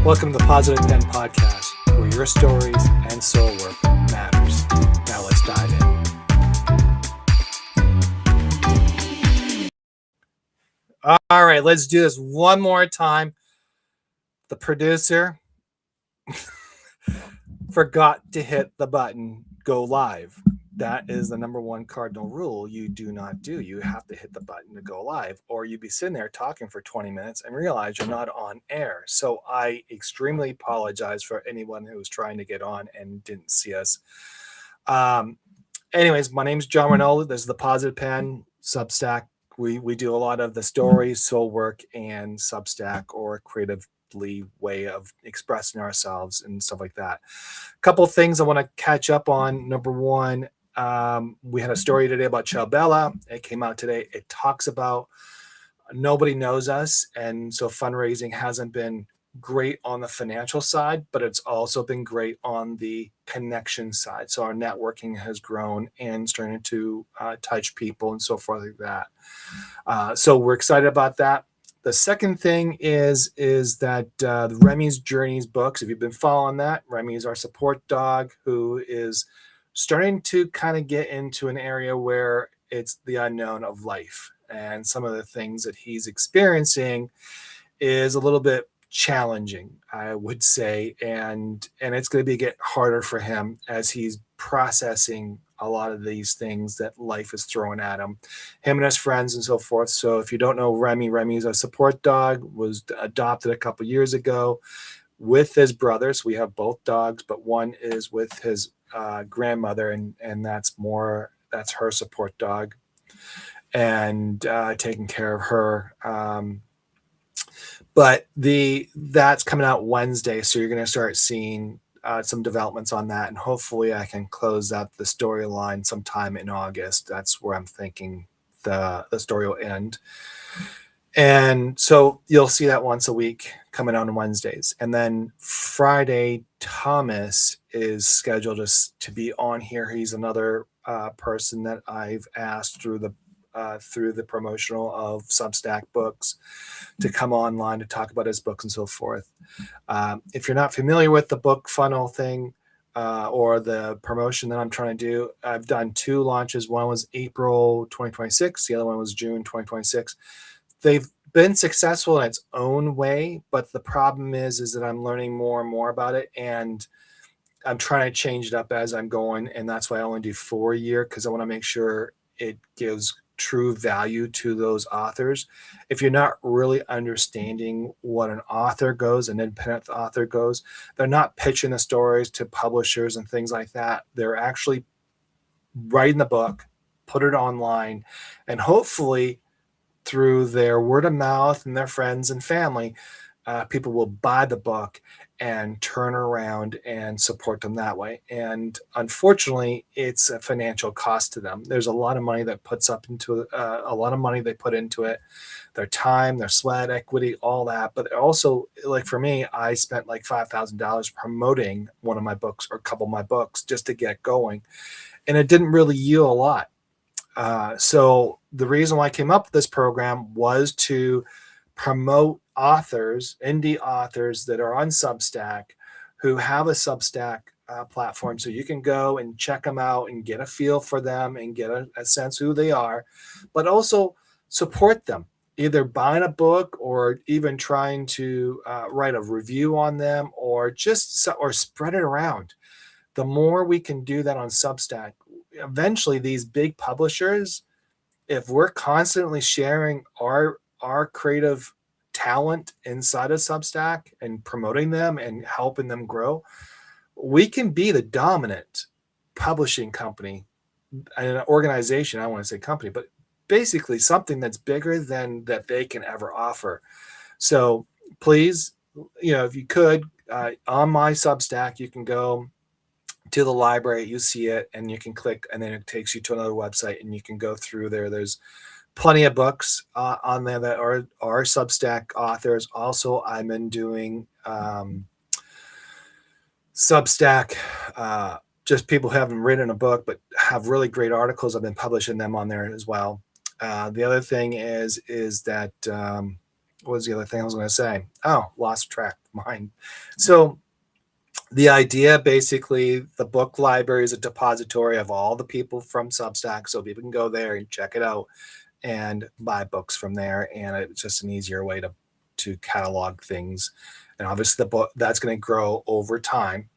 Welcome to the Positive Pen Podcast, where your stories and soul work matters. Now let's dive in. All right, let's do this one more time. The producer forgot to hit the button, go live. That is the number one cardinal rule you do not do. You have to hit the button to go live, or you'd be sitting there talking for 20 minutes and realize you're not on air. So I extremely apologize for anyone who was trying to get on and didn't see us. Anyways, my name's John Renault. This is the Positive Pen Substack. We do a lot of the stories, soul work, and Substack or creative way of expressing ourselves and stuff like that. A couple of things I want to catch up on. Number one, we had a story today about Ciao Bella. It came out today. It talks about nobody knows us, and so fundraising hasn't been great on the financial side, but it's also been great on the connection side. So our networking has grown and starting to touch people and so forth like that. So we're excited about that. The second thing is that the Remy's Journeys books, if you've been following that, Remy is our support dog who is starting to kind of get into an area where it's the unknown of life. And some of the things that he's experiencing is a little bit challenging, I would say. And it's going to get harder for him as he's processing a lot of these things that life is throwing at him and his friends and so forth. So if you don't know Remy is a support dog, was adopted a couple years ago with his brothers. We have both dogs, but one is with his grandmother, and that's her support dog and taking care of her. But that's coming out Wednesday, so you're going to start seeing some developments on that, and hopefully I can close out the storyline sometime in August. That's where I'm thinking the story will end. And so you'll see that once a week coming out on Wednesdays. And then Friday, Thomas is scheduled to be on here. He's another person that I've asked through the promotional of Substack books to come online to talk about his books and so forth. If you're not familiar with the book funnel thing or the promotion that I'm trying to do, I've done 2 launches. One was April 2026. The other one was June 2026. They've been successful in its own way, but the problem is that I'm learning more and more about it, and I'm trying to change it up as I'm going, and that's why I only do 4 a year, because I want to make sure it gives true value to those authors. If you're not really understanding what an independent author goes, they're not pitching the stories to publishers and things like that. They're actually writing the book, put it online, and hopefully through their word of mouth and their friends and family, people will buy the book and turn around and support them that way. And unfortunately, it's a financial cost to them. There's a lot of money that they put into it, their time, their sweat equity, all that. But also, like for me, I spent like $5,000 promoting one of my books or a couple of my books just to get going. And it didn't really yield a lot. So the reason why I came up with this program was to promote authors, indie authors that are on Substack who have a Substack platform. So you can go and check them out and get a feel for them and get a sense who they are, but also support them, either buying a book or even trying to write a review on them or spread it around. The more we can do that on Substack, eventually these big publishers, if we're constantly sharing our creative talent inside of Substack and promoting them and helping them grow, we can be the dominant publishing company and an organization. I don't want to say company, but basically something that's bigger than that they can ever offer. So please, if you could, on my Substack, you can go to the library, you see it, and you can click, and then it takes you to another website, and you can go through there. There's plenty of books on there that are Substack authors. Also, I've been doing Substack, just people who haven't written a book but have really great articles. I've been publishing them on there as well. The other thing is that what was the other thing I was going to say? Oh, lost track of mine. So the idea, basically, the book library is a depository of all the people from Substack, so people can go there and check it out and buy books from there. And it's just an easier way to catalog things. And obviously, the book that's going to grow over time.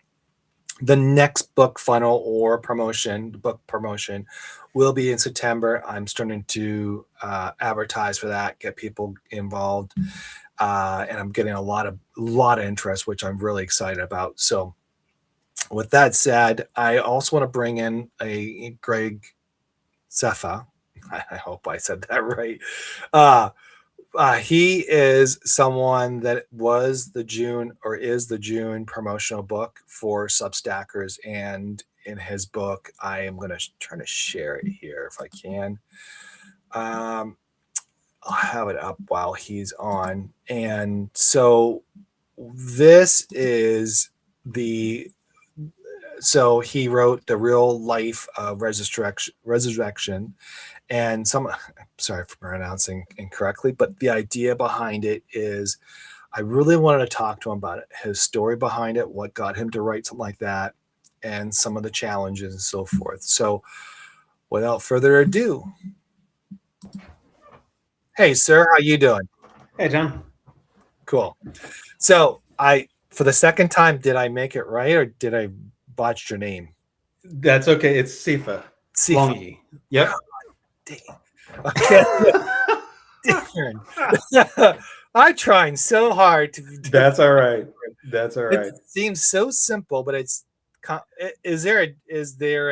The next book funnel or promotion, book promotion, will be in September. I'm starting to advertise for that, get people involved, and I'm getting a lot of interest, which I'm really excited about. So, with that said, I also want to bring in a Greg Sefa. I hope I said that right. Uh, he is someone that was the June or is the June promotional book for Substackers. And in his book, I am going to try to share it here if I can. I'll have it up while he's on. And so this is so he wrote The Real Life of Resurrection, and sorry for pronouncing incorrectly, but the idea behind it is I really wanted to talk to him about it, his story behind it, what got him to write something like that, and some of the challenges and so forth. So without further ado, hey sir, how you doing? Hey, John. Cool. So for the second time, did I make it right or did I botch your name? That's okay. It's Sefa. Sifa. Long E. Yep. Dang. Okay. Darn. I'm trying so hard to That's all right. That's all it right. seems so simple, but is there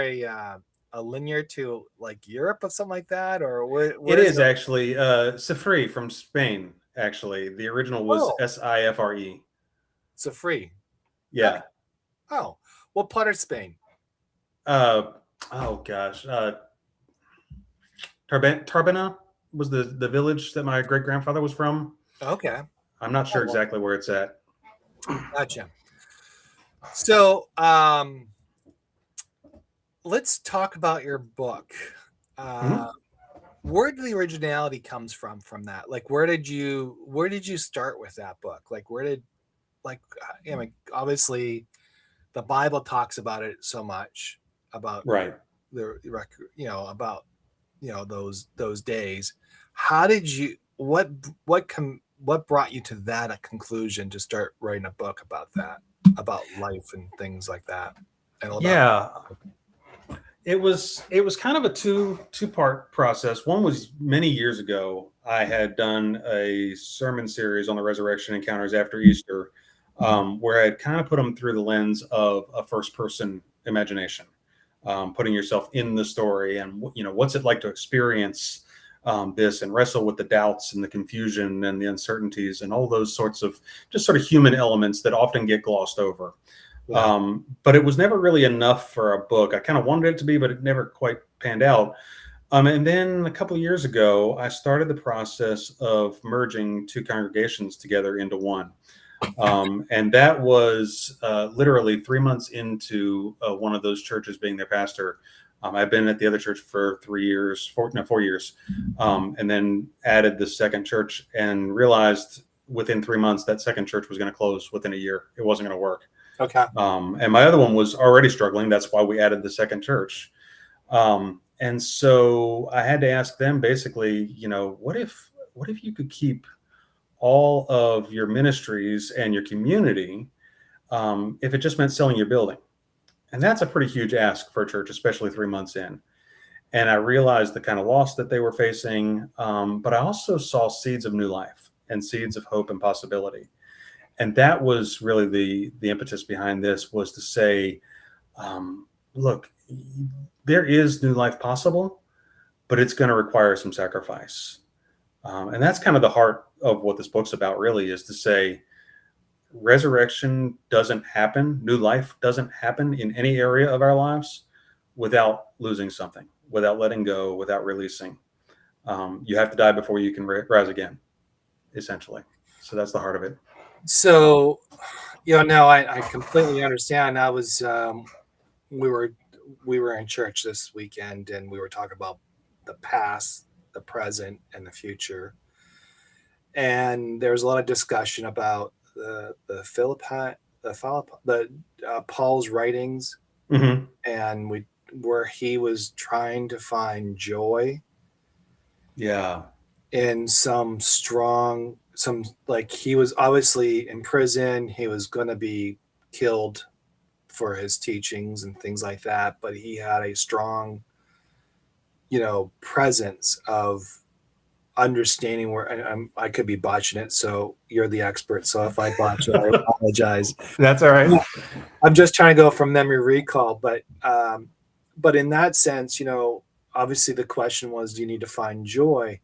a linear to like Europe or something like that, or It where's is it? actually Sifri from Spain, actually. The original was Oh, Sifre. so free. Okay. Yeah. Oh, what part of Spain? Uh, oh, gosh. Tarbena was the village that my great grandfather was from. Okay. I'm not Oh, sure well, exactly where it's at. gotcha. So, let's talk about your book. Uh, Mhm. where did the originality comes from that? Like, where did you start with that book? Like, I mean, obviously, the Bible talks about it so much about Right. the record, about those days. How did you what brought you to that a conclusion to start writing a book about that, about life and things like that, and about Yeah. It was kind of a two-part process. One was many years ago. I had done a sermon series on the resurrection encounters after Easter, where I had kind of put them through the lens of a first-person imagination, putting yourself in the story, and what's it like to experience this and wrestle with the doubts and the confusion and the uncertainties and all those sorts of just sort of human elements that often get glossed over. yeah. But it was never really enough for a book. I kind of wanted it to be, but it never quite panned out. And then a couple of years ago, I started the process of merging two congregations together into one. And that was literally 3 months into one of those churches being their pastor. I've been at the other church for 3 years, 4 years, and then added the second church and realized within 3 months that second church was going to close within a year. It wasn't going to work. Okay. And my other one was already struggling. That's why we added the second church. And so I had to ask them basically, what if you could keep all of your ministries and your community if it just meant selling your building? And that's a pretty huge ask for a church, especially 3 months in. And I realized the kind of loss that they were facing, but I also saw seeds of new life and seeds of hope and possibility. And that was really the impetus behind this, was to say, look, there is new life possible, but it's going to require some sacrifice. And that's kind of the heart of what this book's about, really, is to say resurrection doesn't happen, new life doesn't happen in any area of our lives without losing something, without letting go, without releasing. You have to die before you can rise again, essentially. So that's the heart of it. So, no, I completely understand. We were we were in church this weekend and we were talking about the past, the present, and the future. and there was a lot of discussion about Paul's writings, Hmm. and where he was trying to find joy Yeah. in some, like, he was obviously in prison, he was going to be killed for his teachings and things like that, but he had a strong, presence of understanding where, and I could be botching it, so you're the expert. So if I botch it, I apologize. That's all right. I'm just trying to go from memory recall, but in that sense, obviously the question was, do you need to find joy?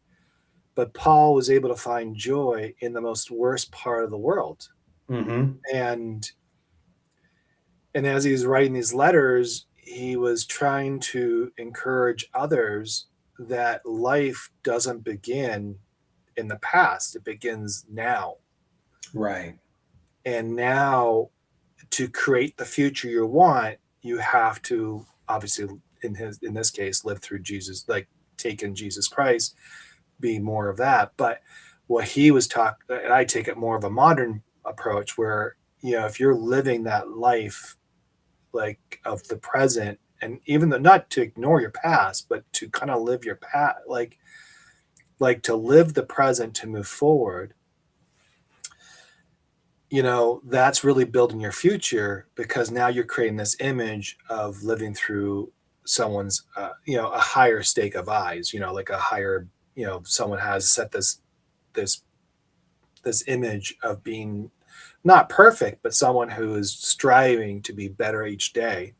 But Paul was able to find joy in the most worst part of the world, Hmm. and as he was writing these letters, he was trying to encourage others that life doesn't begin in the past; it begins now. Right. And now, to create the future you want, you have to obviously, in this case, live through Jesus, like take in Jesus Christ, be more of that. But what he was talking, and I take it more of a modern approach, where if you're living that life, like, of the present, and even though, not to ignore your past, but to kind of live your past, like to live the present to move forward, that's really building your future, because now you're creating this image of living through someone's, a higher stake of eyes, like a higher, someone has set this, this image of being not perfect, but someone who is striving to be better each day.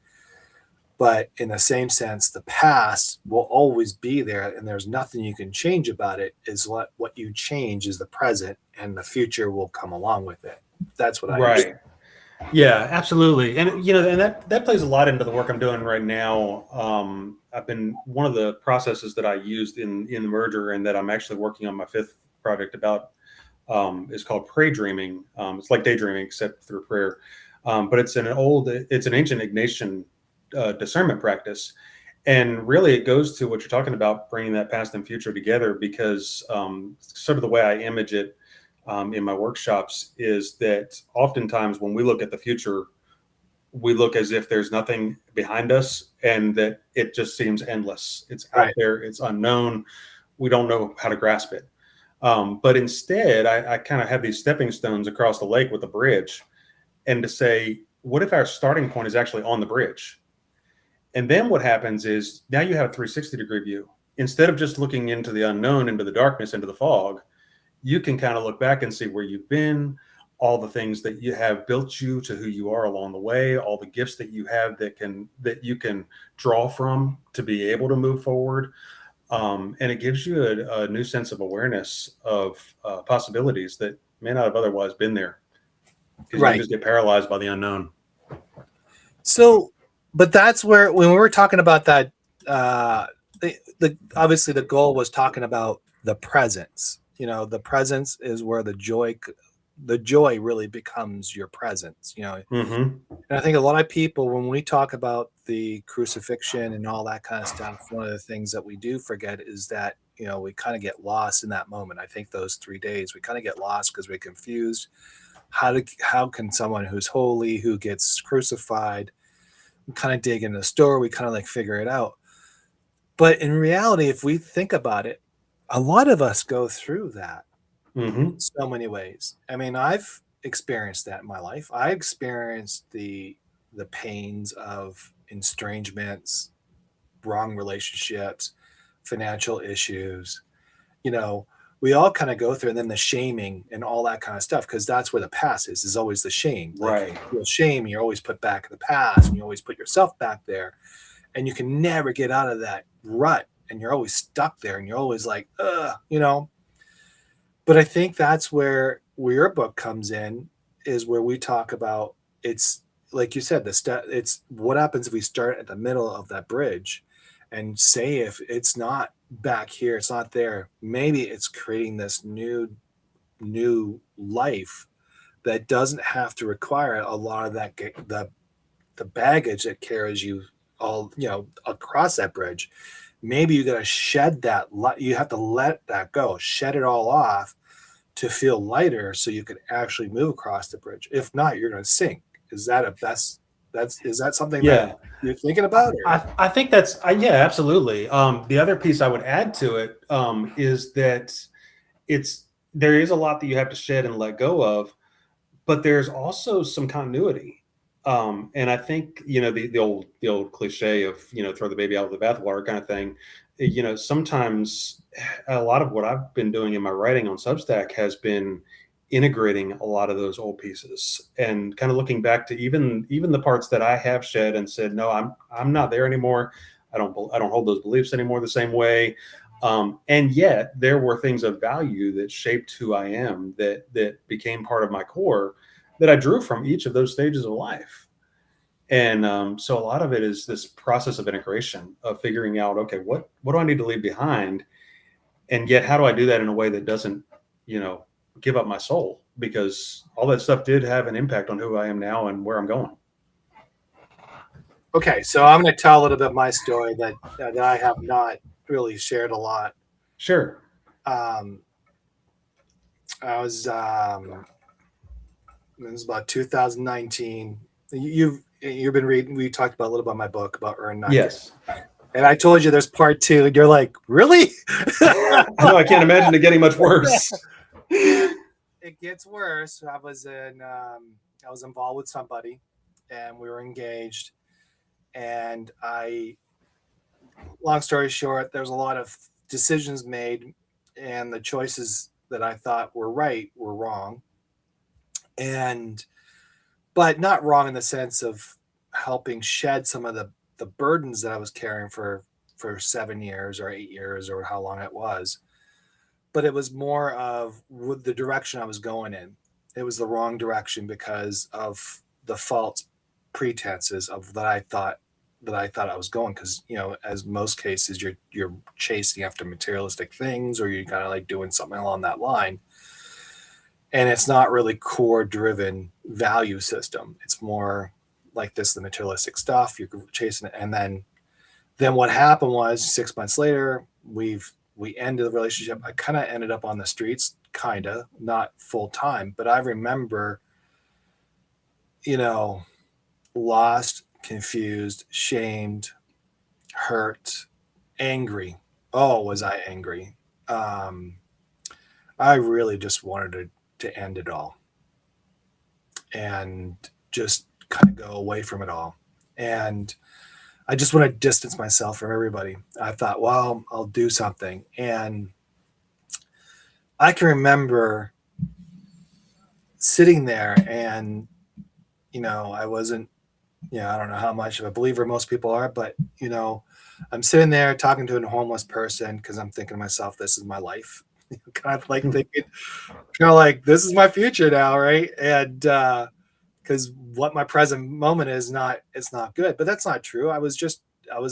But in the same sense, the past will always be there, and there's nothing you can change about it. Is what you change is the present, and the future will come along with it. That's what I understand. Right. Yeah, absolutely. And and that plays a lot into the work I'm doing right now. I've been one of the processes that I used in the merger, and that I'm actually working on my fifth project about, is called pray dreaming. It's like daydreaming except through prayer. But it's an ancient Ignatian discernment practice, and really it goes to what you're talking about, bringing that past and future together. Because sort of the way I image it, in my workshops, is that oftentimes when we look at the future, we look as if there's nothing behind us, and that it just seems endless. It's out Right. there, it's unknown. We don't know how to grasp it. But instead, I kind of have these stepping stones across the lake with a bridge, and to say, what if our starting point is actually on the bridge? And then what happens is, now you have a 360-degree view. Instead of just looking into the unknown, into the darkness, into the fog, you can kind of look back and see where you've been, all the things that you have built you to who you are along the way, all the gifts that you have that you can draw from to be able to move forward. And it gives you a new sense of awareness of possibilities that may not have otherwise been there, because you can Right. just get paralyzed by the unknown. So, but that's where, when we were talking about that, uh, obviously the goal was talking about the presence. The presence is where the joy really becomes your presence. Hmm. And I think a lot of people, when we talk about the crucifixion and all that kind of stuff, one of the things that we do forget is that, we kind of get lost in that moment. I think those 3 days, we kind of get lost because we're confused. How can someone who's holy, who gets crucified, kind of dig into the story, we kind of like figure it out. But in reality, if we think about it, a lot of us go through that in Hmm. so many ways. I mean, I've experienced that in my life. I experienced the pains of estrangements, wrong relationships, financial issues. You know, we all kind of go through, and then the shaming and all that kind of stuff, because that's where the past is always the shame. Like, Right. you feel shame, you're always put back in the past, and you always put yourself back there, and you can never get out of that rut, and you're always stuck there, and you're always like, ugh. But I think that's where your book comes in, is where we talk about, it's like you said, it's what happens if we start at the middle of that bridge, and say, if it's not back here, it's not there, maybe it's creating this new life that doesn't have to require a lot of the baggage that carries you all, across that bridge. Maybe you got to shed that. You have to let that go, shed it all off, to feel lighter so you could actually move across the bridge. If not, you're going to sink. Is that a that's is that something that Yeah. you're thinking about? Or I think that's yeah, absolutely. The other piece I would add to it is that it's there is a lot that you have to shed and let go of, but there's also some continuity. And I think the old cliche of throw the baby out with the bathwater kind of thing. Sometimes a lot of what I've been doing in my writing on Substack has been integrating a lot of those old pieces and kind of looking back to even the parts that I have shed and said, no, I'm not there anymore. I don't hold those beliefs anymore the same way. And yet there were things of value that shaped who I am, that became part of my core, that I drew from each of those stages of life. And so a lot of it is this process of integration, of figuring out, okay, what do I need to leave behind? And yet, how do I do that in a way that doesn't, give up my soul? Because all that stuff did have an impact on who I am now and where I'm going. okay, so I'm going to tell a little bit of my story that I have not really shared a lot. Sure. Um, I was it was about 2019. You've been reading. We talked about a little about my book about earn not get, Yes. and I told you there's part two, and you're like, really? I know. I can't imagine it getting much worse. It gets worse. I was involved with somebody, and we were engaged, and long story short, there's a lot of decisions made, and the choices that I thought were right were wrong, and but not wrong in the sense of helping shed some of the burdens that I was carrying for 7 years or 8 years or how long it was. But it was more of with the direction I was going in. It was the wrong direction because of the false pretenses of that I thought I was going. Because as most cases, you're chasing after materialistic things, or you're kind of like doing something along that line, and it's not really core driven value system. It's more like this, the materialistic stuff you're chasing it. And then what happened was 6 months later, we ended the relationship. I kind of ended up on the streets, kind of not full time, but I remember, lost, confused, shamed, hurt, angry. Oh, was I angry? um I really just wanted to end it all and just kind of go away from it all. And I just want to distance myself from everybody. I thought, well, I'll do something. And I can remember sitting there and, I wasn't, I don't know how much of a believer most people are, but, I'm sitting there talking to a homeless person because I'm thinking to myself, this is my life. Kind of like thinking, this is my future now, right? And because what my present moment is not, it's not good. But that's not true. I was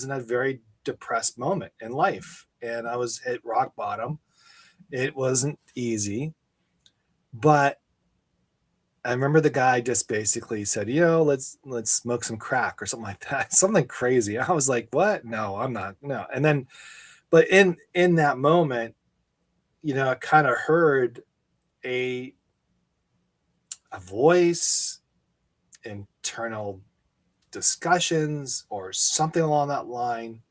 in a very depressed moment in life, and I was hit rock bottom. It wasn't easy, but I remember the guy just basically said, let's smoke some crack or something like that, something crazy. I was like, what? No, I'm not. No. And then, but in that moment, I kind of heard a a voice, internal discussions or something along that line.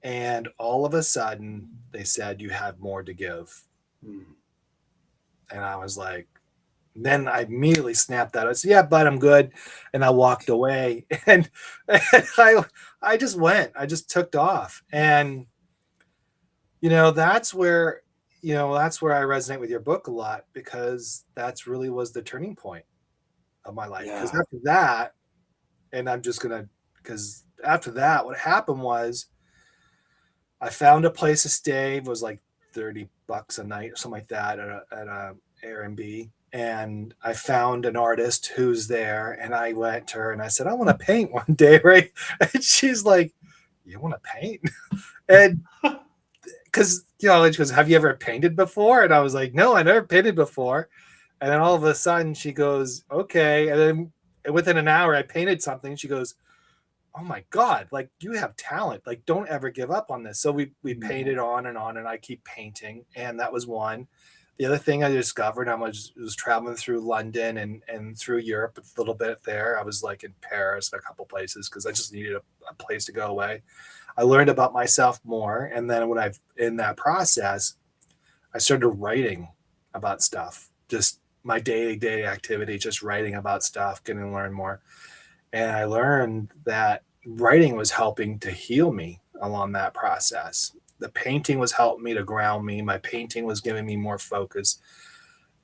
And all of a sudden, they said, you have more to give. And I was like, then I immediately snapped out. I said, yeah, but I'm good. And I walked away. And I just went. I just took off. And, that's where, that's where I resonate with your book a lot, because that's really was the turning point of my life. Because Yeah. after that, and I'm just going to, because after that, what happened was I found a place to stay. It was like $30 a night or something like that at a Airbnb. And I found an artist who's there, and I went to her and I said, I want to paint one day, right? And she's like, you want to paint? And because, she goes, have you ever painted before? And I was like, no, I never painted before. And then all of a sudden she goes, okay. And then within an hour, I painted something. She goes, oh my God, like you have talent. Like, don't ever give up on this. So we painted on, and I keep painting. And that was one. The other thing I discovered, I was traveling through London and through Europe a little bit there. I was like in Paris and a couple places because I just needed a place to go away. I learned about myself more, and then when I've in that process, I started writing about stuff, just my day-to-day activity, just writing about stuff, getting to learn more. And I learned that writing was helping to heal me along that process. The painting was helping me to ground me. My painting was giving me more focus.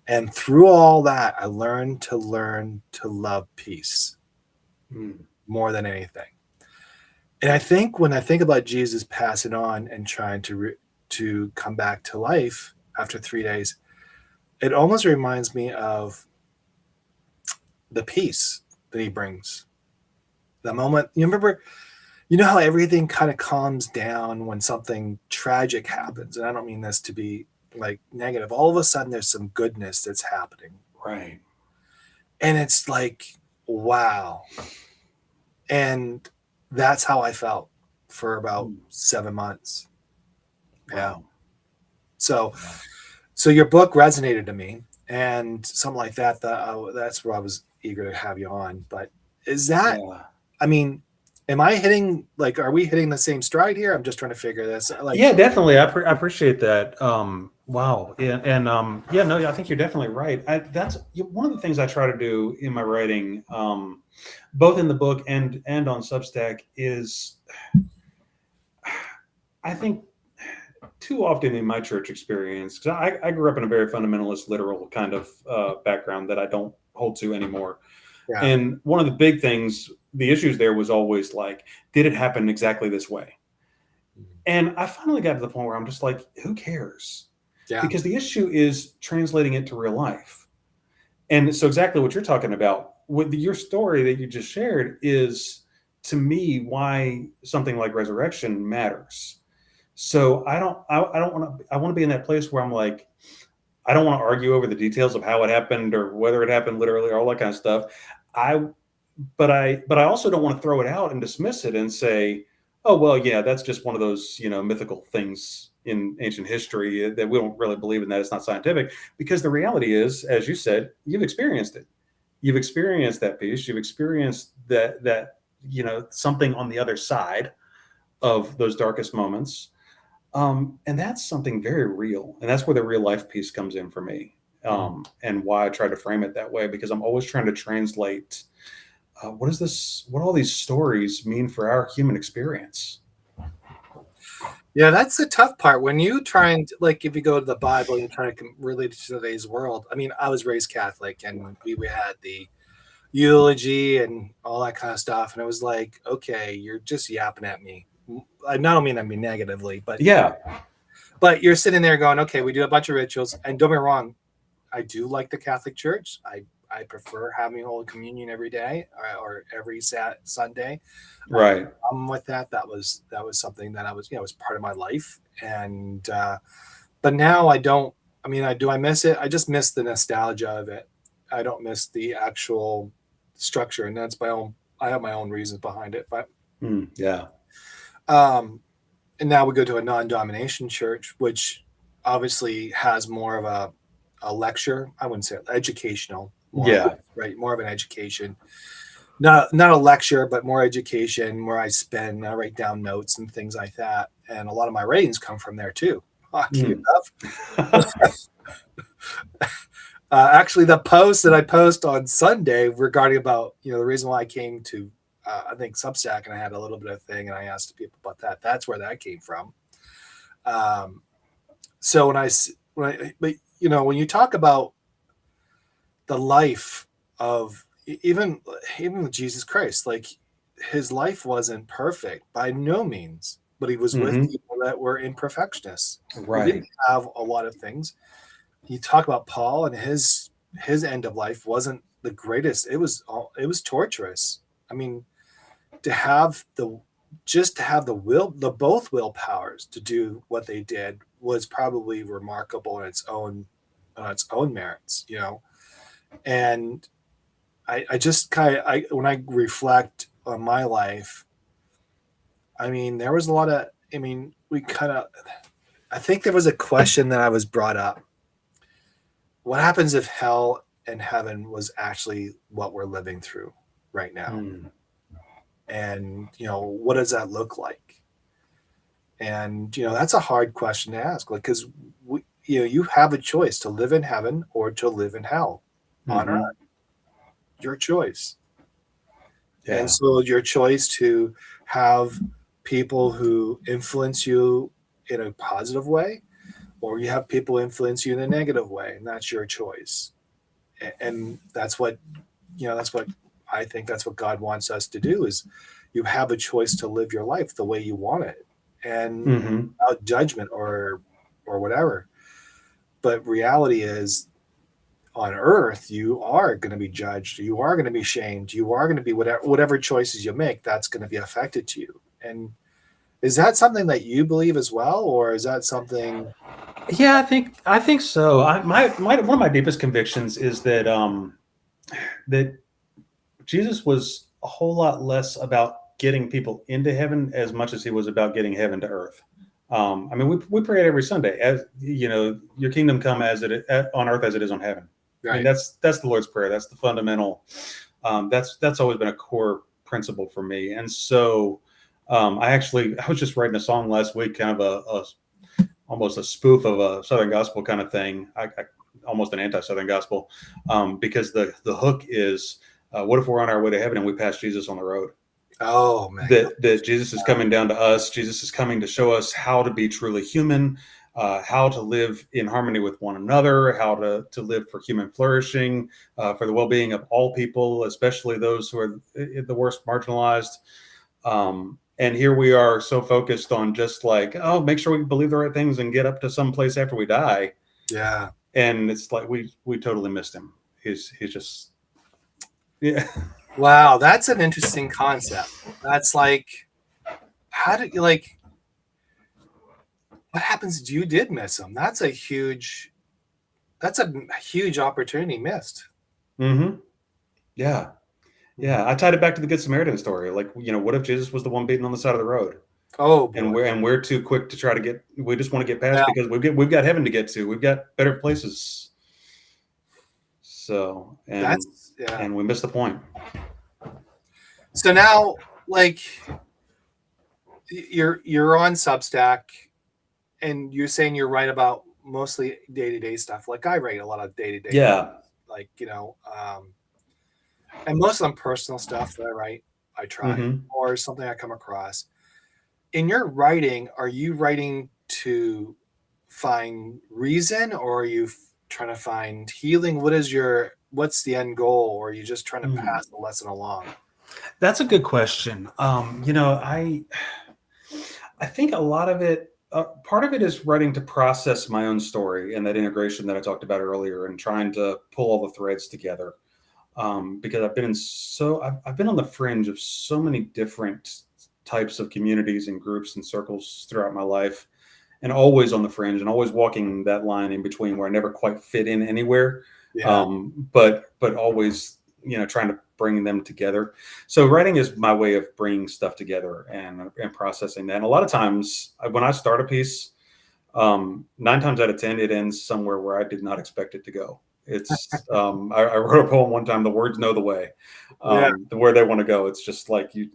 And through all that, I learn to love peace Mm. more than anything. And I think when I think about Jesus passing on and trying to come back to life after 3 days, it almost reminds me of the peace that he brings. The moment you remember, you know how everything kind of calms down when something tragic happens, and I don't mean this to be like negative. All of a sudden, there's some goodness that's happening, Right. and it's like, wow. And that's how I felt for about Mm. 7 months. Yeah. Wow. So, Wow. so your book resonated to me, and something like that. That's where I was eager to have you on. But is that? Yeah. I mean, am I hitting like? Are we hitting the same stride here? I'm just trying to figure this. Like, Yeah, definitely. I appreciate that. Wow. Yeah, and yeah, no, I think you're definitely right. That's one of the things I try to do in my writing, both in the book and on Substack, is I think too often in my church experience, because I grew up in a very fundamentalist, literal kind of background that I don't hold to anymore. yeah, And one of the big things, the issues there was always like, did it happen exactly this way? And I finally got to the point where I'm just like, who cares? yeah, Because the issue is translating it to real life. And so, exactly what you're talking about with your story that you just shared is, to me, why something like resurrection matters. So I don't want to, I want to be in that place where I'm like, I don't want to argue over the details of how it happened or whether it happened literally or all that kind of stuff. I but I also don't want to throw it out and dismiss it and say, oh well, yeah, that's just one of those mythical things in ancient history that we don't really believe in, that it's not scientific, because the reality is, as you said, you've experienced it. You've experienced that peace. You've experienced that something on the other side of those darkest moments, and that's something very real, and that's where the real life piece comes in for me, mm. and why I try to frame it that way, because I'm always trying to translate what all these stories mean for our human experience. Yeah. That's the tough part when you try and like if you go to the Bible and you try to relate it to today's world. I mean, I was raised Catholic, and we had the eulogy and all that kind of stuff, and it was like, okay, you're just yapping at me. I don't mean negatively, Yeah, but you're sitting there going, okay, we do a bunch of rituals, and don't be wrong, I do like the Catholic Church. I prefer having Holy Communion every day or every Sunday. I have no right. problem with that. That was something that I was was part of my life, and but now I don't. I mean, I miss it. I just miss the nostalgia of it. I don't miss the actual structure, and that's my own. I have my own reasons behind it, but Yeah, um, and now we go to a non-domination church, which obviously has more of a lecture. I wouldn't say educational, more yeah, right, more of an education. Not a lecture, but more education where I write down notes and things like that. And a lot of my ratings come from there too. Oddly mm. enough. Actually, the post that I post on Sunday regarding about the reason why I came to I think Substack, and I had a little bit of thing, and I asked people about that. That's where that came from. Um, so but when you talk about the life of even with Jesus Christ, like his life wasn't perfect by no means, but he was with Hmm. people that were imperfectionists. He didn't Right. have a lot of things. You talk about Paul, and his end of life wasn't the greatest. It was torturous. I mean, to have the just to have the both willpowers to do what they did was probably remarkable on its own merits. And I just kind of when I reflect on my life, I mean, there was a lot of, we kind of, I think there was a question that I was brought up what happens if hell and heaven was actually what we're living through right now? Mm. And, what does that look like? And, that's a hard question to ask, like, because you have a choice to live in heaven or to live in hell on Hmm. earth, your choice. And Yeah. so your choice to have people who influence you in a positive way, or you have people influence you in a negative way, and that's your choice. And that's what I think that's what God wants us to do is you have a choice to live your life the way you want it and Hmm. without judgment or whatever. But reality is on earth you are going to be judged, you are going to be shamed, you are going to be whatever choices you make, that's going to be affected to you. And is that something that you believe as well, or is that something? Yeah, I think so. My one of my deepest convictions is that Jesus was a whole lot less about getting people into heaven as much as he was about getting heaven to earth. I mean, we pray it every Sunday, as your kingdom come as on earth as it is on heaven. I mean, Right. that's the Lord's prayer. That's the fundamental. That's always been a core principle for me. And so, I was just writing a song last week, kind of a almost a spoof of a Southern gospel kind of thing. Almost an anti-Southern gospel, because the hook is, what if we're on our way to heaven and we pass Jesus on the road? Oh man. That Jesus is coming down to us. Jesus is coming to show us how to be truly human, how to live in harmony with one another, how to live for human flourishing, for the well-being of all people, especially those who are the worst marginalized. And here we are so focused on just like, oh, make sure we believe the right things and get up to some place after we die. Yeah. And it's like we totally missed him. He's just, yeah. Wow, that's an interesting concept. That's like, how did you like? What happens if you did miss him? That's a huge opportunity missed. Mm-hmm. Yeah. Mhm. Yeah. I tied it back to the Good Samaritan story. Like, what if Jesus was the one beaten on the side of the road? Oh And boy. we're too quick to try to get, we just want to get past Yeah, because we've got heaven to get to. We've got better places. So, that's yeah. and we missed the point. So now, like, you're on Substack, and you're saying you're right about mostly day to day stuff. Like I write a lot of day to day things, Yeah. like and most of them personal stuff that I write. I try, Mm-hmm. or something I come across. In your writing, are you writing to find reason, or are you trying to find healing? What's the end goal, or are you just trying to Mm. pass the lesson along? That's a good question. I think a lot of it, part of it is writing to process my own story and that integration that I talked about earlier, and trying to pull all the threads together. Because I've been on the fringe of so many different types of communities and groups and circles throughout my life, and always on the fringe and always walking that line in between where I never quite fit in anywhere. Yeah, But always, trying to bring them together. So writing is my way of bringing stuff together and processing that. And a lot of times when I start a piece, 9 times out of 10, it ends somewhere where I did not expect it to go. I wrote a poem one time, the words know the way, yeah, where they want to go. It's just like you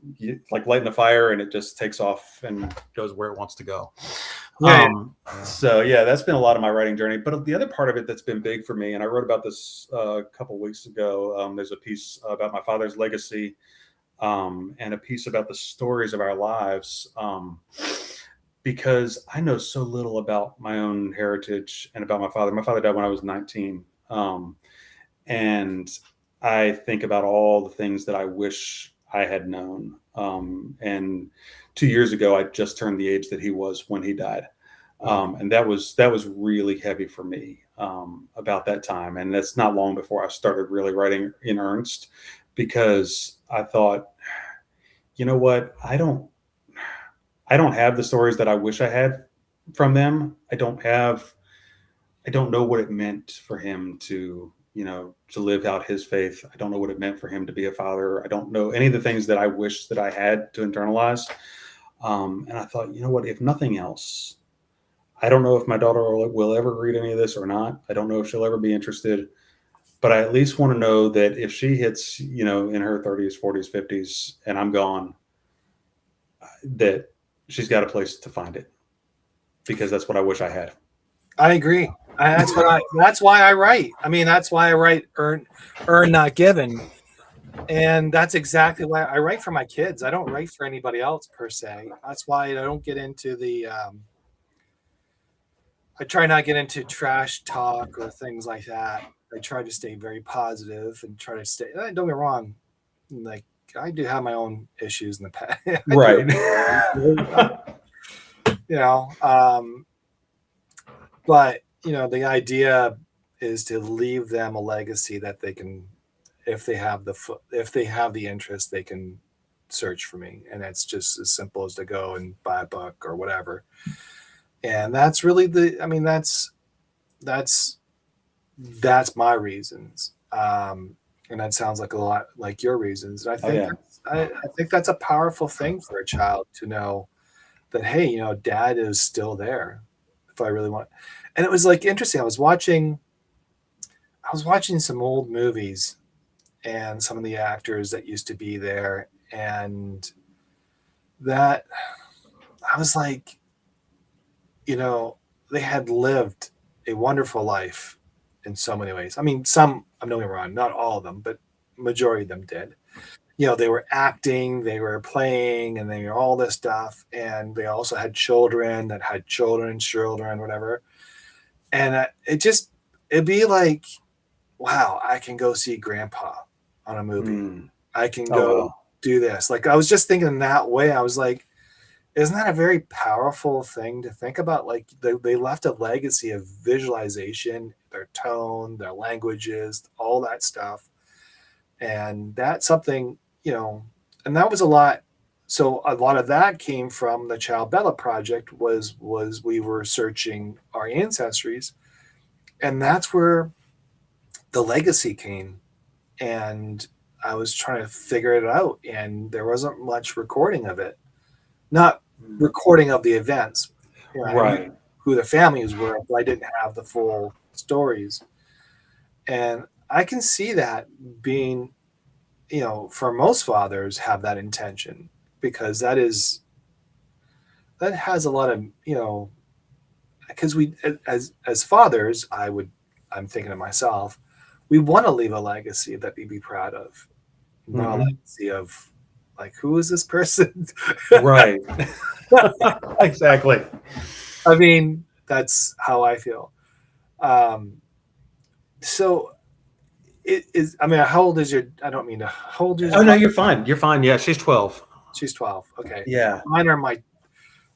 like lighting a fire and it just takes off and goes where it wants to go. yeah, yeah. So yeah, that's been a lot of my writing journey. But the other part of it that's been big for me, and I wrote about this a couple weeks ago. There's a piece about my father's legacy, and a piece about the stories of our lives. Because I know so little about my own heritage and about my father. My father died when I was 19. And I think about all the things that I wish I had known. And 2 years ago, I just turned the age that he was when he died. Oh, And that was really heavy for me, about that time. And that's not long before I started really writing in earnest, because I thought, you know what, I don't have the stories that I wish I had from them. I don't know what it meant for him to live out his faith. I don't know what it meant for him to be a father. I don't know any of the things that I wish that I had to internalize. And I thought, you know what, if nothing else, I don't know if my daughter will ever read any of this or not. I don't know if she'll ever be interested, but I at least want to know that if she hits, in her 30s, 40s, 50s, and I'm gone, that she's got a place to find it, because that's what I wish I had. I agree. That's why I write. I mean, that's why I write earn, not given. And that's exactly why I write for my kids. I don't write for anybody else per se. That's why I don't get into I try not to get into trash talk or things like that. I try to stay very positive and try to stay, don't get me wrong. Like, I do have my own issues in the past. I do. Right. You know, but the idea is to leave them a legacy that they can, if they have the interest, they can search for me, and it's just as simple as to go and buy a book or whatever. And that's really that's my reasons. And that sounds like a lot like your reasons. And I think that's a powerful thing for a child to know that, hey, dad is still there if I really want. And it was like interesting. I was watching some old movies and some of the actors that used to be there, and that I was like, they had lived a wonderful life in so many ways. I mean, some, I'm not wrong, not all of them, but majority of them did. They were acting, they were playing, and they were all this stuff, and they also had children that had children, whatever. And it'd be like, wow, I can go see grandpa on a movie. I can go do this. Like, I was just thinking in that way. I was like, isn't that a very powerful thing to think about? Like, they left a legacy of visualization, their tone, their languages, all that stuff. And that's something, and that was a lot. So a lot of that came from the Child Bella Project was we were searching our ancestries, and that's where the legacy came. And I was trying to figure it out, and there wasn't much recording of it. Not recording of the events. I knew who the families were, but I didn't have the full stories. And I can see that being, for most fathers have that intention, because that has a lot of, because we, as fathers, I'm thinking of myself, we want to leave a legacy that we be proud of, not a legacy of like, who is this person? Right. Exactly. I mean, that's how I feel. So it is, I mean, how old is your, I don't mean to, how old is Oh, no, you're fine. You're fine. Yeah, she's 12. She's 12. Okay. Yeah. Mine are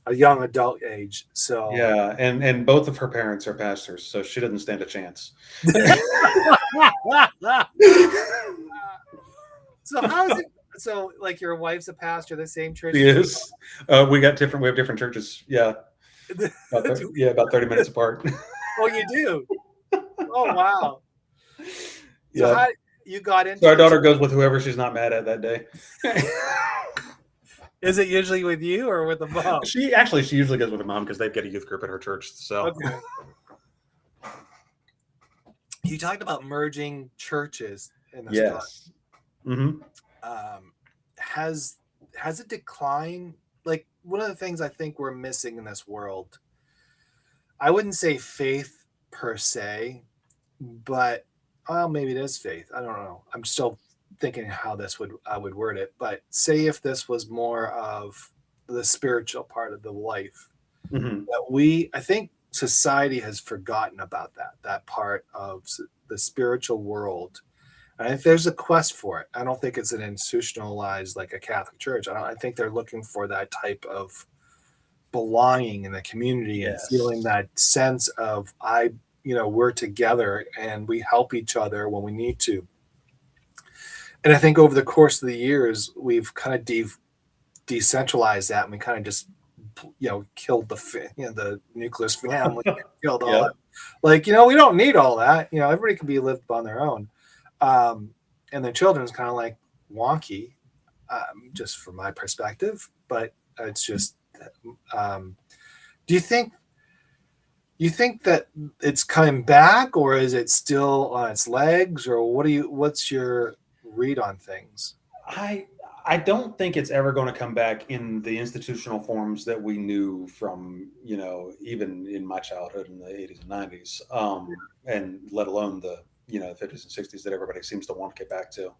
a young adult age. So Yeah, and both of her parents are pastors, so she doesn't stand a chance. So how is it? So, like, your wife's a pastor, the same church? She is. We have different churches. Yeah. About 30 minutes apart. Oh, you do? Oh, wow. So Yeah. how you got into? So our daughter goes with whoever she's not mad at that day. Is it usually with you or with the mom? She usually goes with her mom because they've got a youth group at her church. So okay. You talked about merging churches in this talk. Mm-hmm. Has it declined? Like, one of the things I think we're missing in this world, I wouldn't say faith per se, but maybe it is faith. I don't know. I'm still thinking how I would word it. But say if this was more of the spiritual part of the life, that I think society has forgotten about that part of the spiritual world. And if there's a quest for it, I don't think it's an institutionalized like a Catholic church. I think they're looking for that type of belonging in the community and feeling that sense of we're together and we help each other when we need to. And I think over the course of the years, we've kind of decentralized that, and we kind of just killed the nucleus family, killed all that. Like, we don't need all that. Everybody can be lived on their own. And the children's kind of like wonky, just from my perspective, but it's just, do you think You think that it's coming back, or is it still on its legs, or what's your read on things? I I don't think it's ever going to come back in the institutional forms that we knew from, even in my childhood in the 80s and 90s, and let alone the, 50s and 60s that everybody seems to want to get back to.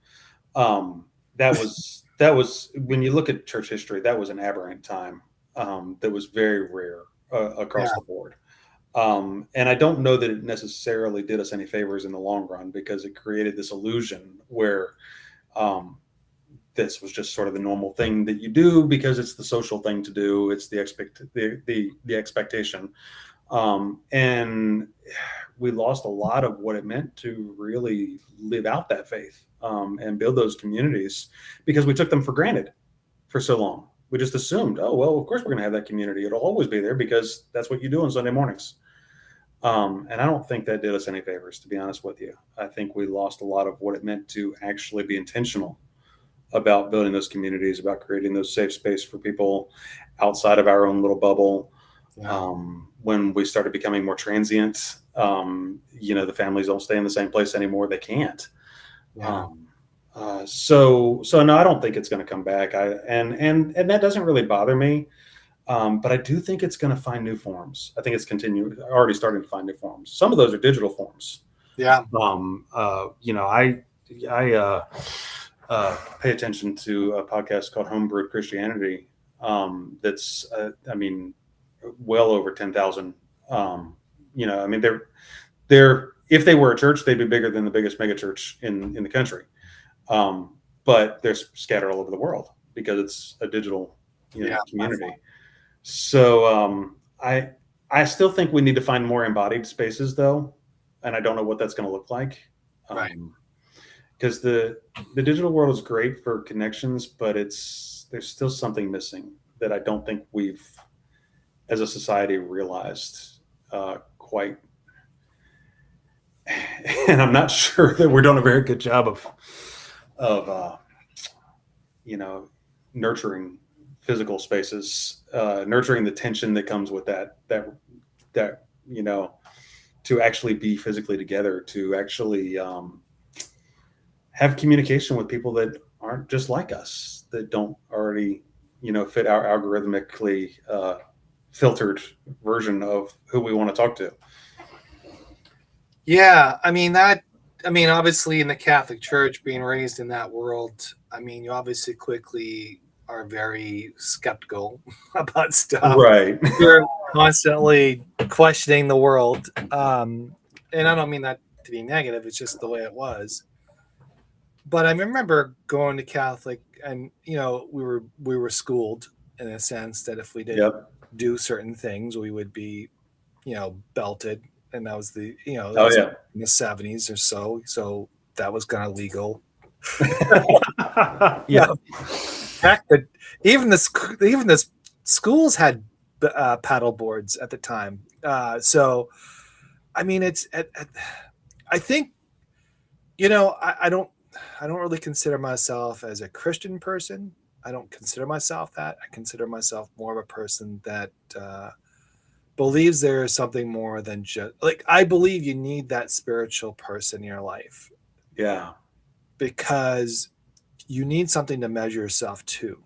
That was when you look at church history, that was an aberrant time, that was very rare Yeah, across the board. And I don't know that it necessarily did us any favors in the long run, because it created this illusion where, um, this was just sort of the normal thing that you do because it's the social thing to do. It's the expectation, and we lost a lot of what it meant to really live out that faith, and build those communities, because we took them for granted for so long. We just assumed, oh well, of course we're going to have that community. It'll always be there because that's what you do on Sunday mornings. And I don't think that did us any favors, to be honest with you. I think we lost a lot of what it meant to actually be intentional about building those communities, about creating those safe space for people outside of our own little bubble. yeah, When we started becoming more transient, the families don't stay in the same place anymore. They can't. yeah, Um, so no, I don't think it's going to come back. And that doesn't really bother me. But I do think it's going to find new forms. I think it's already starting to find new forms. Some of those are digital forms. yeah. I pay attention to a podcast called Homebrewed Christianity. That's, I mean, well over 10,000. I mean, they're if they were a church, they'd be bigger than the biggest megachurch in the country. But they're scattered all over the world because it's a digital, Yeah, community. So, I still think we need to find more embodied spaces, though, and I don't know what that's going to look like. right. Because the digital world is great for connections, but there's still something missing that I don't think we've, as a society, realized quite. And I'm not sure that we're doing a very good job of you know nurturing physical spaces, nurturing the tension that comes with that to actually be physically together, to actually have communication with people that aren't just like us, that don't already fit our algorithmically filtered version of who we want to talk to. Yeah, obviously in the Catholic Church, being raised in that world, you obviously quickly are very skeptical about stuff. Right. You're constantly questioning the world. And I don't mean that to be negative, it's just the way it was. But I remember going to Catholic, and we were schooled in a sense that if we didn't Yep. do certain things, we would be, belted. And that was that Oh was yeah. in the 70s or so. So that was kind of legal. Yeah. Heck, even the schools had paddle boards at the time. So I think I don't really consider myself as a Christian person. I don't consider myself that. I consider myself more of a person that believes there is something more than just like I believe you need that spiritual person in your life Yeah. because you need something to measure yourself to.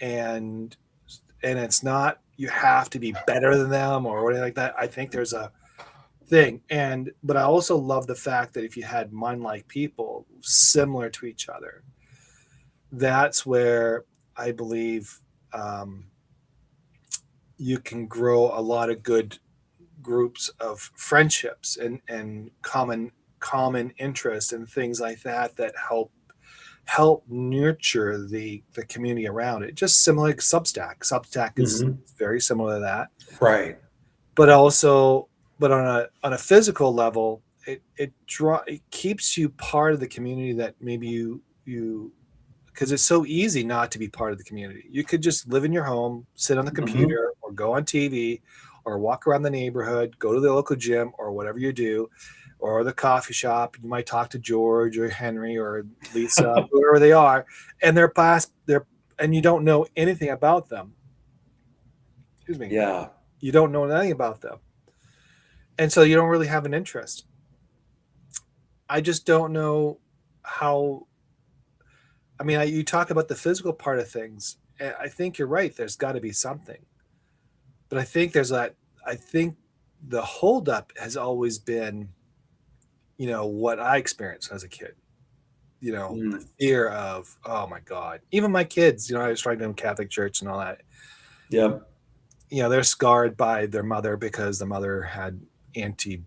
And it's not you have to be better than them or anything like that. I think there's a thing. But I also love the fact that if you had mind-like people similar to each other, that's where I believe you can grow a lot of good groups of friendships and common interests and things like that help nurture the community around it. Just similar like Substack. Substack is Hmm. very similar to that, Right. but also but on a physical level, it keeps you part of the community that maybe you because it's so easy not to be part of the community. You could just live in your home, sit on the Hmm. computer, or go on TV, or walk around the neighborhood, go to the local gym, or whatever you do, or the coffee shop. You might talk to George or Henry or Lisa, whoever they are, and and you don't know anything about them. Excuse me. Yeah. You don't know anything about them. And so you don't really have an interest. I just don't know how. I mean, you talk about the physical part of things. And I think you're right. There's got to be something, but I think there's that. I think the holdup has always been, what I experienced as a kid. The Mm. fear of, oh my God. Even my kids, I was trying to in Catholic church and all that. Yep. They're scarred by their mother because the mother had anti,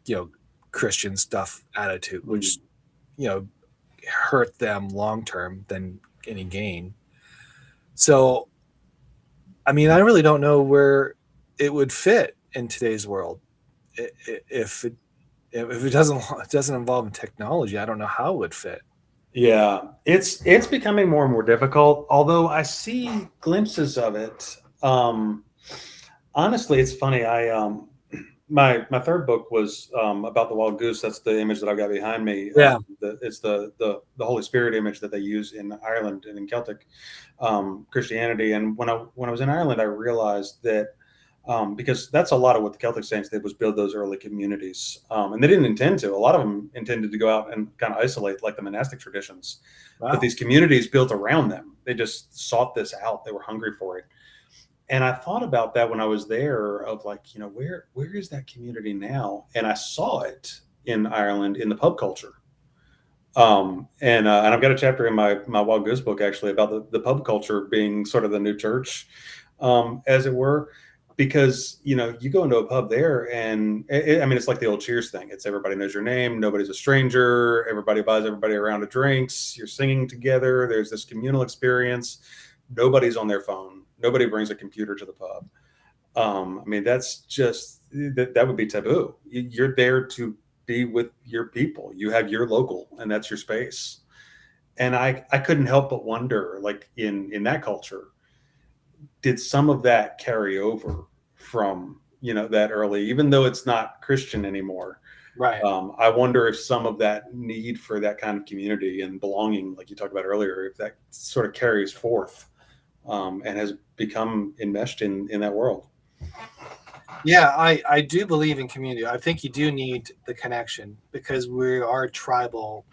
you know, Christian stuff attitude, which, Mm. you know, hurt them long term than any gain. So, I mean, I really don't know where it would fit in today's world. If it doesn't involve technology, I don't know how it would fit. Yeah, it's becoming more and more difficult. Although I see glimpses of it. Honestly, it's funny. My third book was about the wild goose. That's the image that I've got behind me. Yeah. It's the Holy Spirit image that they use in Ireland and in Celtic Christianity. And when I was in Ireland, I realized that because that's a lot of what the Celtic saints did was build those early communities, and they didn't intend to. A lot of them intended to go out and kind of isolate, like the monastic traditions. But Wow. these communities built around them. They just sought this out. They were hungry for it. And I thought about that when I was there, of like, where is that community now? And I saw it in Ireland in the pub culture. And I've got a chapter in my Wild Goose book actually about the pub culture being sort of the new church, as it were, because you go into a pub there, and I mean, it's like the old Cheers thing. It's everybody knows your name, nobody's a stranger, everybody buys everybody a round of drinks, you're singing together, there's this communal experience, nobody's on their phone, nobody brings a computer to the pub. I mean, that's just that would be taboo. You're there to be with your people. You have your local, and that's your space. And I couldn't help but wonder, like in that culture, did some of that carry over from that early, even though it's not Christian anymore. Right. I wonder if some of that need for that kind of community and belonging, like you talked about earlier, if that sort of carries forth, and has become enmeshed in that world. Yeah, I do believe in community. I think you do need the connection because we are tribal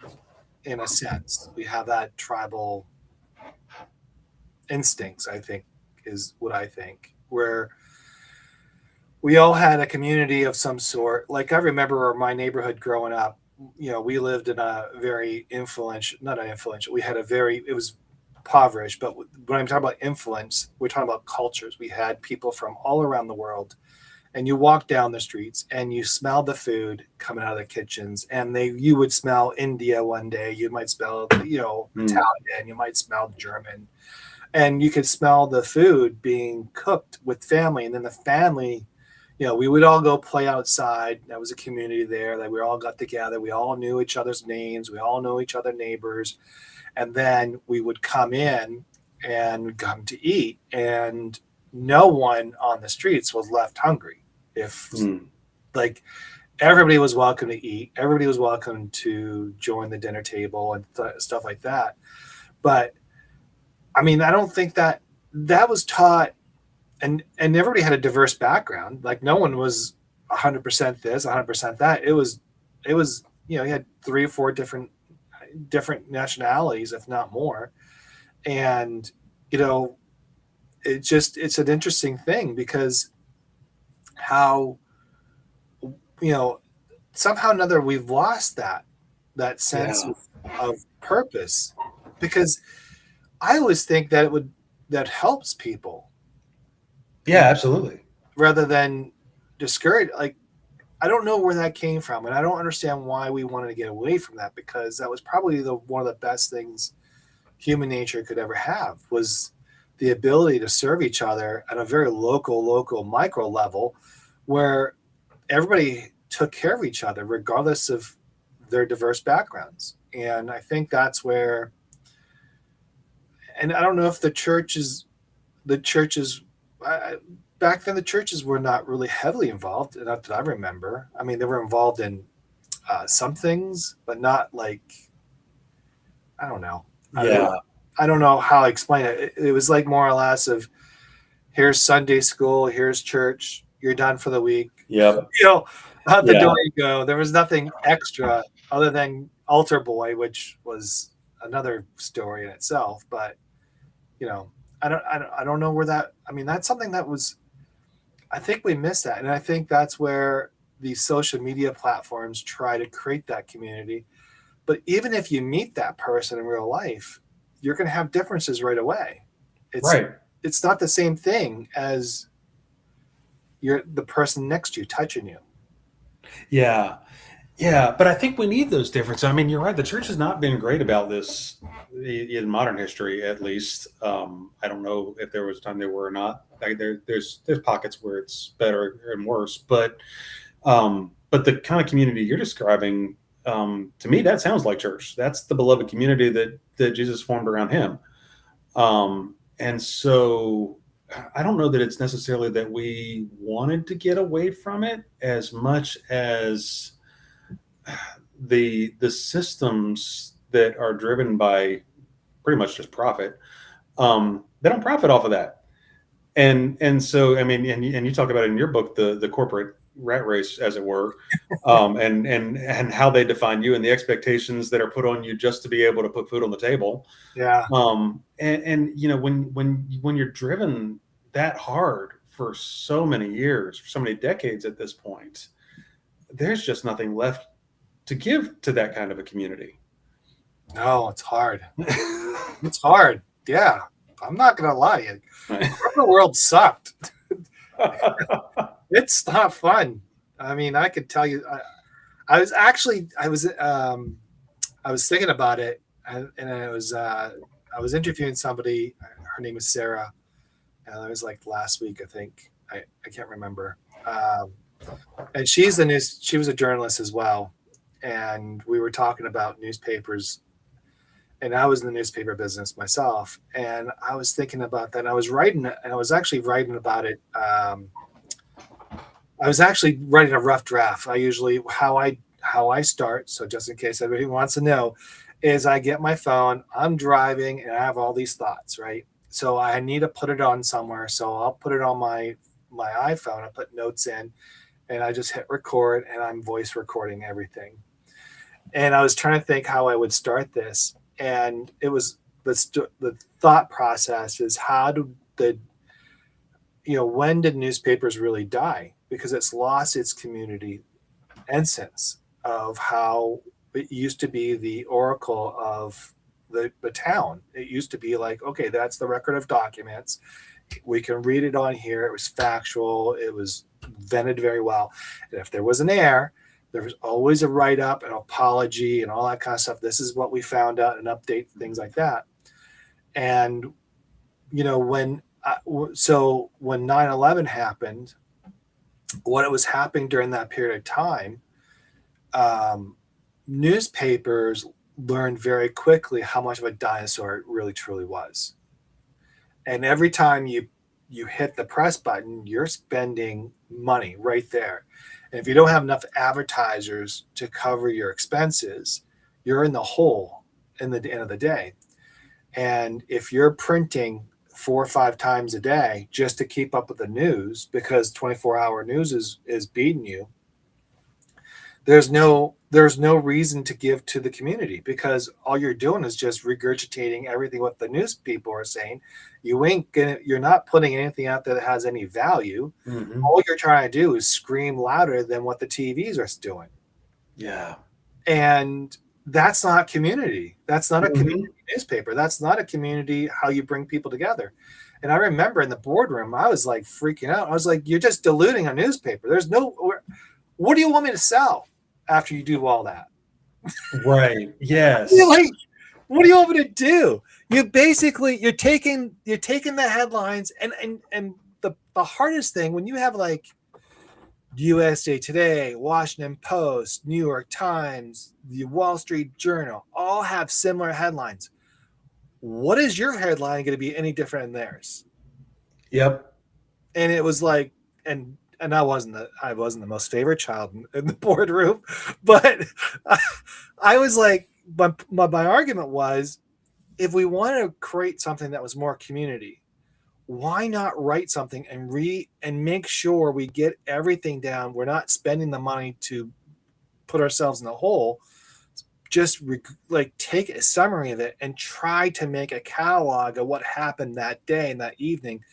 in a sense. We have that tribal instincts, I think, is what I think, where we all had a community of some sort. Like I remember my neighborhood growing up, we lived in a very influential, not an influential, we had it was impoverished, but when I'm talking about influence, we're talking about cultures. We had people from all around the world, and you walk down the streets and you smell the food coming out of the kitchens, and you would smell India one day, you might smell Mm. Italian, you might smell German, and you could smell the food being cooked with family, and then the family, we would all go play outside. That was a community there that we all got together, we all knew each other's names, we all knew each other neighbors, and then we would come in and come to eat, and no one on the streets was left hungry. If Mm. like everybody was welcome to eat, everybody was welcome to join the dinner table and stuff like that. But I mean, I don't think that was taught, and everybody had a diverse background. Like no one was 100% this, 100% that. It was you had three or four different nationalities, if not more. And you know, it's an interesting thing because how you know somehow or another we've lost that sense Yeah. of purpose, because I always think that helps people, Yeah, absolutely. rather than discourage. Like I don't know where that came from, and I don't understand why we wanted to get away from that, because that was probably one of the best things human nature could ever have, was the ability to serve each other at a very local micro level, where everybody took care of each other regardless of their diverse backgrounds. And I think that's where, and I don't know if the churches back then, the churches were not really heavily involved, not that I remember. I mean, they were involved in some things, but not like, I don't know. Yeah. I don't know how I explain it. It was like more or less of, here's Sunday school, here's church, you're done for the week. Yep. Out the Yeah. door you go. There was nothing extra other than Altar Boy, which was another story in itself. But I don't know where that. I mean, that's something that was. I think we missed that, and I think that's where these social media platforms try to create that community. But even if you meet that person in real life, you're going to have differences right away. It's not the same thing as the person next to you touching you. Yeah. Yeah, but I think we need those differences. I mean, you're right. The church has not been great about this in modern history, at least. I don't know if there was a time they were or not. Like there's pockets where it's better and worse, but the kind of community you're describing, to me, that sounds like church. That's the beloved community that Jesus formed around him. And so I don't know that it's necessarily that we wanted to get away from it as much as the systems that are driven by pretty much just profit. They don't profit off of that. And so, I mean, and you talk about it in your book, the corporate rat race, as it were, and how they define you and the expectations that are put on you just to be able to put food on the table. Yeah. And when you're driven that hard for so many years, for so many decades at this point, there's just nothing left to give to that kind of a community. No, it's hard. It's hard. Yeah. I'm not going to lie. The world sucked. It's not fun. I mean, I could tell you, I was thinking about it, and I was interviewing somebody. Her name is Sarah, and it was like last week, I think. I can't remember. And she was a journalist as well, and we were talking about newspapers. And I was in the newspaper business myself, and I was thinking about that. And I was actually writing about it. I was actually writing a rough draft. I usually how I start. So just in case everybody wants to know, is I get my phone, I'm driving, and I have all these thoughts, right? So I need to put it on somewhere. So I'll put it on my iPhone. I put notes in, and I just hit record, and I'm voice recording everything. And I was trying to think how I would start this. And it was the thought process is when did newspapers really die? Because it's lost its community essence of how it used to be the oracle of the town. It used to be like, okay, that's the record of documents. We can read it on here. It was factual. It was vetted very well. And if there was an error, there was always a write-up, an apology, and all that kind of stuff. This is what we found out, an update, things like that. And, when 9/11 happened, what it was happening during that period of time, newspapers learned very quickly how much of a dinosaur it really truly was. And every time you hit the press button, you're spending money right there. And if you don't have enough advertisers to cover your expenses, you're in the hole in the end of the day. And if you're printing 4 or 5 times a day just to keep up with the news, because 24-hour news is beating you, there's no reason to give to the community, because all you're doing is just regurgitating everything what the news people are saying. You're not putting anything out there that has any value. Mm-hmm. All you're trying to do is scream louder than what the TVs are doing. Yeah. And that's not community. That's not a community newspaper. That's not a community how you bring people together. And I remember in the boardroom, I was like freaking out. I was like, you're just diluting a newspaper. What do you want me to sell after you do all that? Right. Yes. What do you want me to do? You're taking the headlines and the hardest thing when you have like USA Today, Washington Post, New York Times, the Wall Street Journal, all have similar headlines. What is your headline going to be any different than theirs? Yep. And it was like, and I wasn't the most favorite child in the boardroom, but I was like, my argument was, if we want to create something that was more community, why not write something and make sure we get everything down? We're not spending the money to put ourselves in the hole. Just like take a summary of it and try to make a catalog of what happened that day and that evening,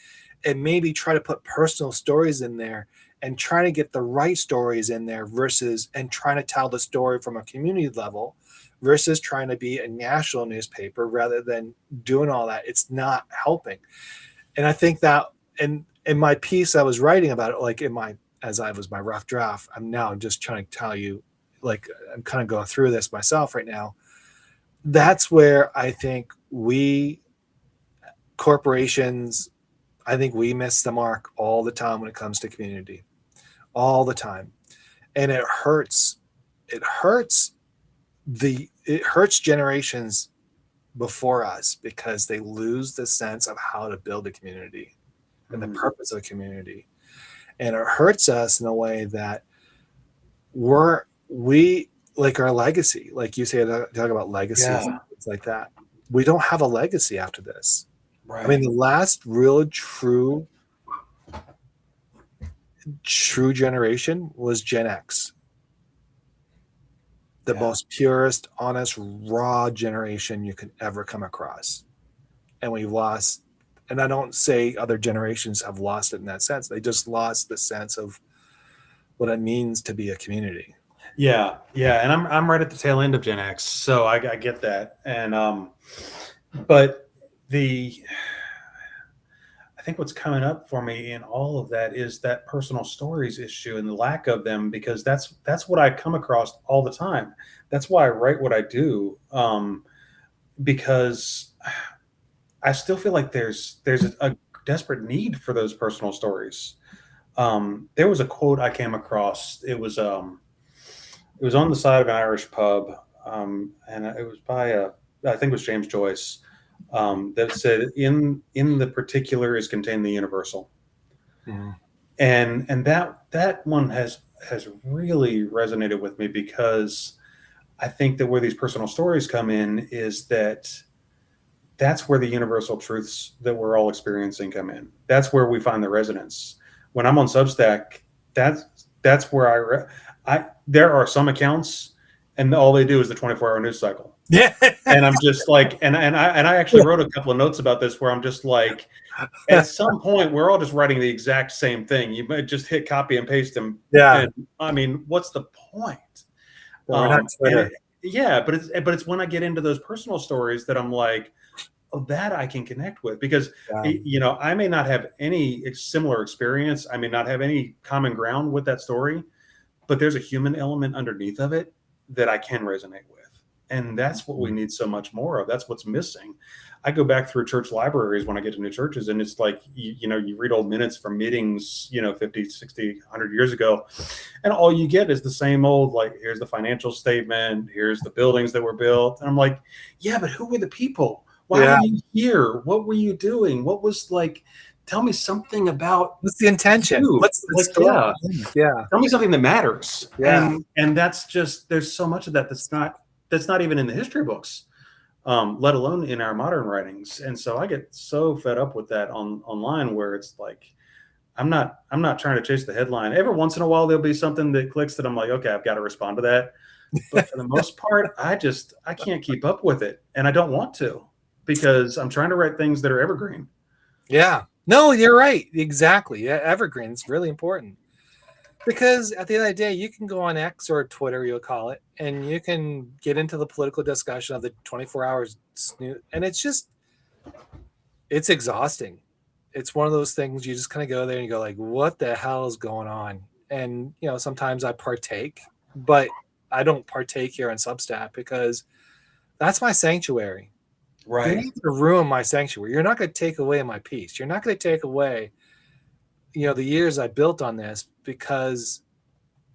and maybe try to put personal stories in there and try to get the right stories in there versus and trying to tell the story from a community level versus trying to be a national newspaper rather than doing all that. It's not helping. And I think that in my piece I was writing about it, like as I was my rough draft, I'm now just trying to tell you, like I'm kind of going through this myself right now. That's where I think corporations, I think we miss the mark all the time when it comes to community, all the time. And it hurts. It hurts it hurts generations before us because they lose the sense of how to build a community and the purpose of a community. And it hurts us in a way that we like our legacy, like you say, talk about legacies and things like that. We don't have a legacy after this. Right. I mean, the last real true generation was Gen X. The most purest, honest, raw generation you could ever come across. And we've lost, and I don't say other generations have lost it in that sense. They just lost the sense of what it means to be a community. Yeah. And I'm right at the tail end of Gen X, so I get that. And but I think what's coming up for me in all of that is that personal stories issue and the lack of them, because that's what I come across all the time. That's why I write what I do, because I still feel like there's a desperate need for those personal stories. There was a quote I came across. It was on the side of an Irish pub, and it was by I think it was James Joyce. That said, in the particular is contained the universal. Mm-hmm. And that one has really resonated with me, because I think that where these personal stories come in is that's where the universal truths that we're all experiencing come in. That's where we find the resonance. When I'm on Substack, that's where there are some accounts, and all they do is the 24-hour news cycle. Yeah. And I'm just like, and I actually wrote a couple of notes about this where I'm just like, at some point, we're all just writing the exact same thing. You might just hit copy and paste them. Yeah. And, I mean, what's the point? We're not Twitter. But it's when I get into those personal stories that I'm like, oh, that I can connect with, because, I may not have any similar experience. I may not have any common ground with that story, but there's a human element underneath of it that I can resonate with. And that's what we need so much more of. That's what's missing. I go back through church libraries when I get to new churches, and it's like, you read old minutes from meetings, 50, 60, 100 years ago, and all you get is the same old, like, here's the financial statement, here's the buildings that were built. And I'm like, yeah, but who were the people? Why were you here? What were you doing? What was, like, tell me something about what's the intention? What's the story? Yeah. Tell me something that matters. Yeah. And that's just, there's so much of that that's not even in the history books, let alone in our modern writings. And so I get so fed up with that online, where it's like, I'm not trying to chase the headline. Every once in a while, there'll be something that clicks that I'm like, okay, I've got to respond to that. But for the most part, I can't keep up with it. And I don't want to, because I'm trying to write things that are evergreen. Yeah. No, you're right. Exactly. Yeah, evergreen is really important. Because at the end of the day, you can go on X or Twitter, you'll call it, and you can get into the political discussion of the 24 hours. And it's exhausting. It's one of those things you just kind of go there and you go like, what the hell is going on? And, sometimes I partake, but I don't partake here on Substack because that's my sanctuary. Right. You need to ruin my sanctuary. You're not going to take away my peace. You're not going to take away the years I built on this because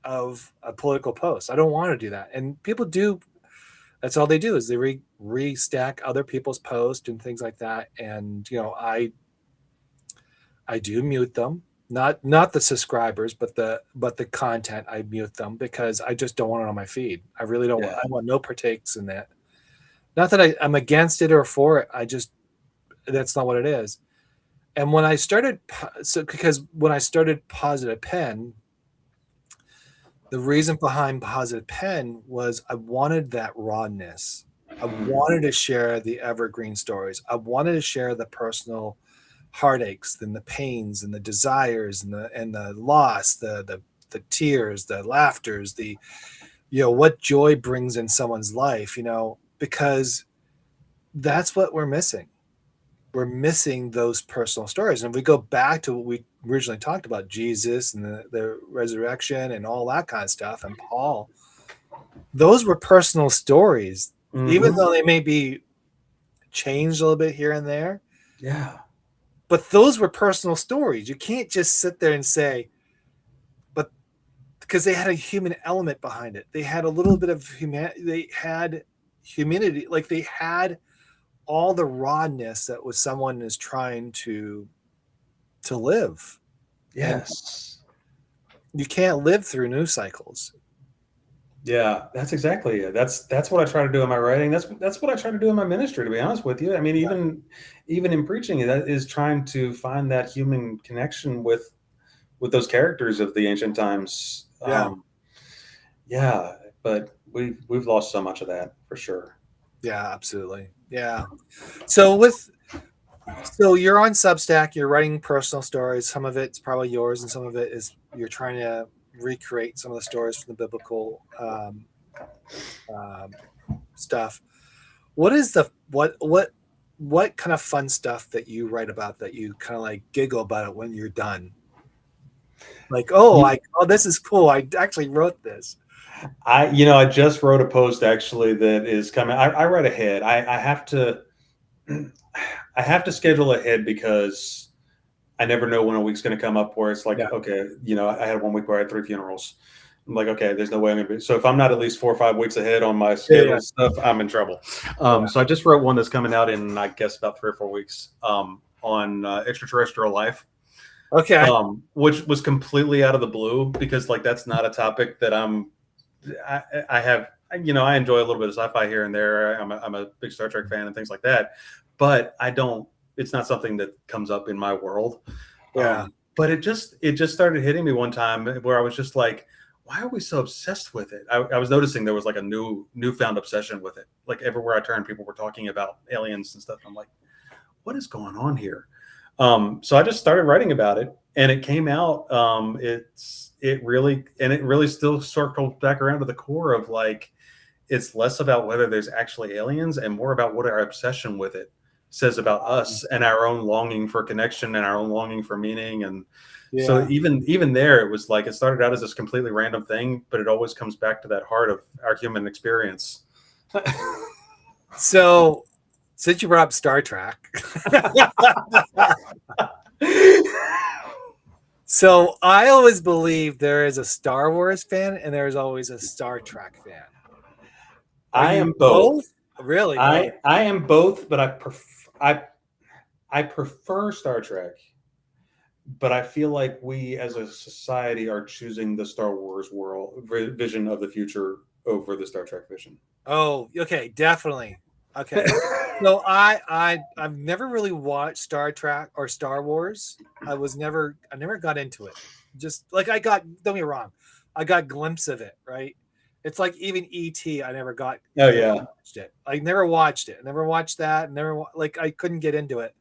of a political post. I don't want to do that. And people do. That's all they do, is they restack other people's posts and things like that. And, I do mute them, not the subscribers, but the content. I mute them because I just don't want it on my feed. I really don't want, I want no partakes in that. Not that I'm against it or for it. That's not what it is. And when I started, because when I started Positive Pen, the reason behind Positive Pen was I wanted that rawness. I wanted to share the evergreen stories. I wanted to share the personal heartaches and the pains and the desires and the loss, the tears, the laughters, the what joy brings in someone's life, because that's what we're missing. We're missing those personal stories. And if we go back to what we originally talked about, Jesus and the resurrection and all that kind of stuff, and Paul, those were personal stories, even Mm-hmm. though they may be changed a little bit here and there. Yeah. But those were personal stories. You can't just sit there and say, but because they had a human element behind it. They had a little bit of they had humanity, like they had all the rawness that was someone is trying to live. And Yes. you can't live through news cycles. Yeah, that's exactly it. That's what I try to do in my writing. That's what I try to do in my ministry, to be honest with you. I mean, even in preaching, that is trying to find that human connection with those characters of the ancient times. Yeah. Yeah, but we've lost so much of that for sure. Yeah, absolutely. Yeah. So you're on Substack, you're writing personal stories. Some of it's probably yours, and some of it is you're trying to recreate some of the stories from the biblical um, stuff. What is what kind of fun stuff that you write about that you kind of like giggle about it when you're done? Like, this is cool. I actually wrote this. I just wrote a post actually that is coming. I write ahead. I have to I have to schedule ahead because I never know when a week's going to come up where it's like, Yeah. okay, I had 1 week where I had 3 funerals. I'm like, okay, there's no way I'm going to be. So if I'm not at least 4 or 5 weeks ahead on my scheduled stuff, I'm in trouble. Yeah. So I just wrote one that's coming out in, I guess, about 3 or 4 weeks on extraterrestrial life. Okay. Which was completely out of the blue because like that's not a topic that I have. I enjoy a little bit of sci-fi here and there. I'm a big Star Trek fan and things like that, but I don't. It's not something that comes up in my world. Yeah. But it just started hitting me one time where I was just like, why are we so obsessed with it? I was noticing there was like a newfound obsession with it. Like everywhere I turned, people were talking about aliens and stuff. I'm like, what is going on here? So I just started writing about it, and it came out. It really still circled back around to the core of like, it's less about whether there's actually aliens and more about what our obsession with it says about us and our own longing for connection and our own longing for meaning. And so even there, it was like it started out as this completely random thing, but it always comes back to that heart of our human experience. So, since you brought up Star Trek, so I always believe there is a Star Wars fan and there's always a Star Trek fan. I am both. Really? I am both, but I prefer Star Trek, but I feel like we as a society are choosing the Star Wars world vision of the future over the Star Trek vision. Oh, okay, definitely. Okay. So I've never really watched Star Trek or Star Wars. I never got into it. Just like don't get me wrong, I got a glimpse of it, right? It's like even E.T. I never watched it. I never watched it. Never watched that. Like I couldn't get into it.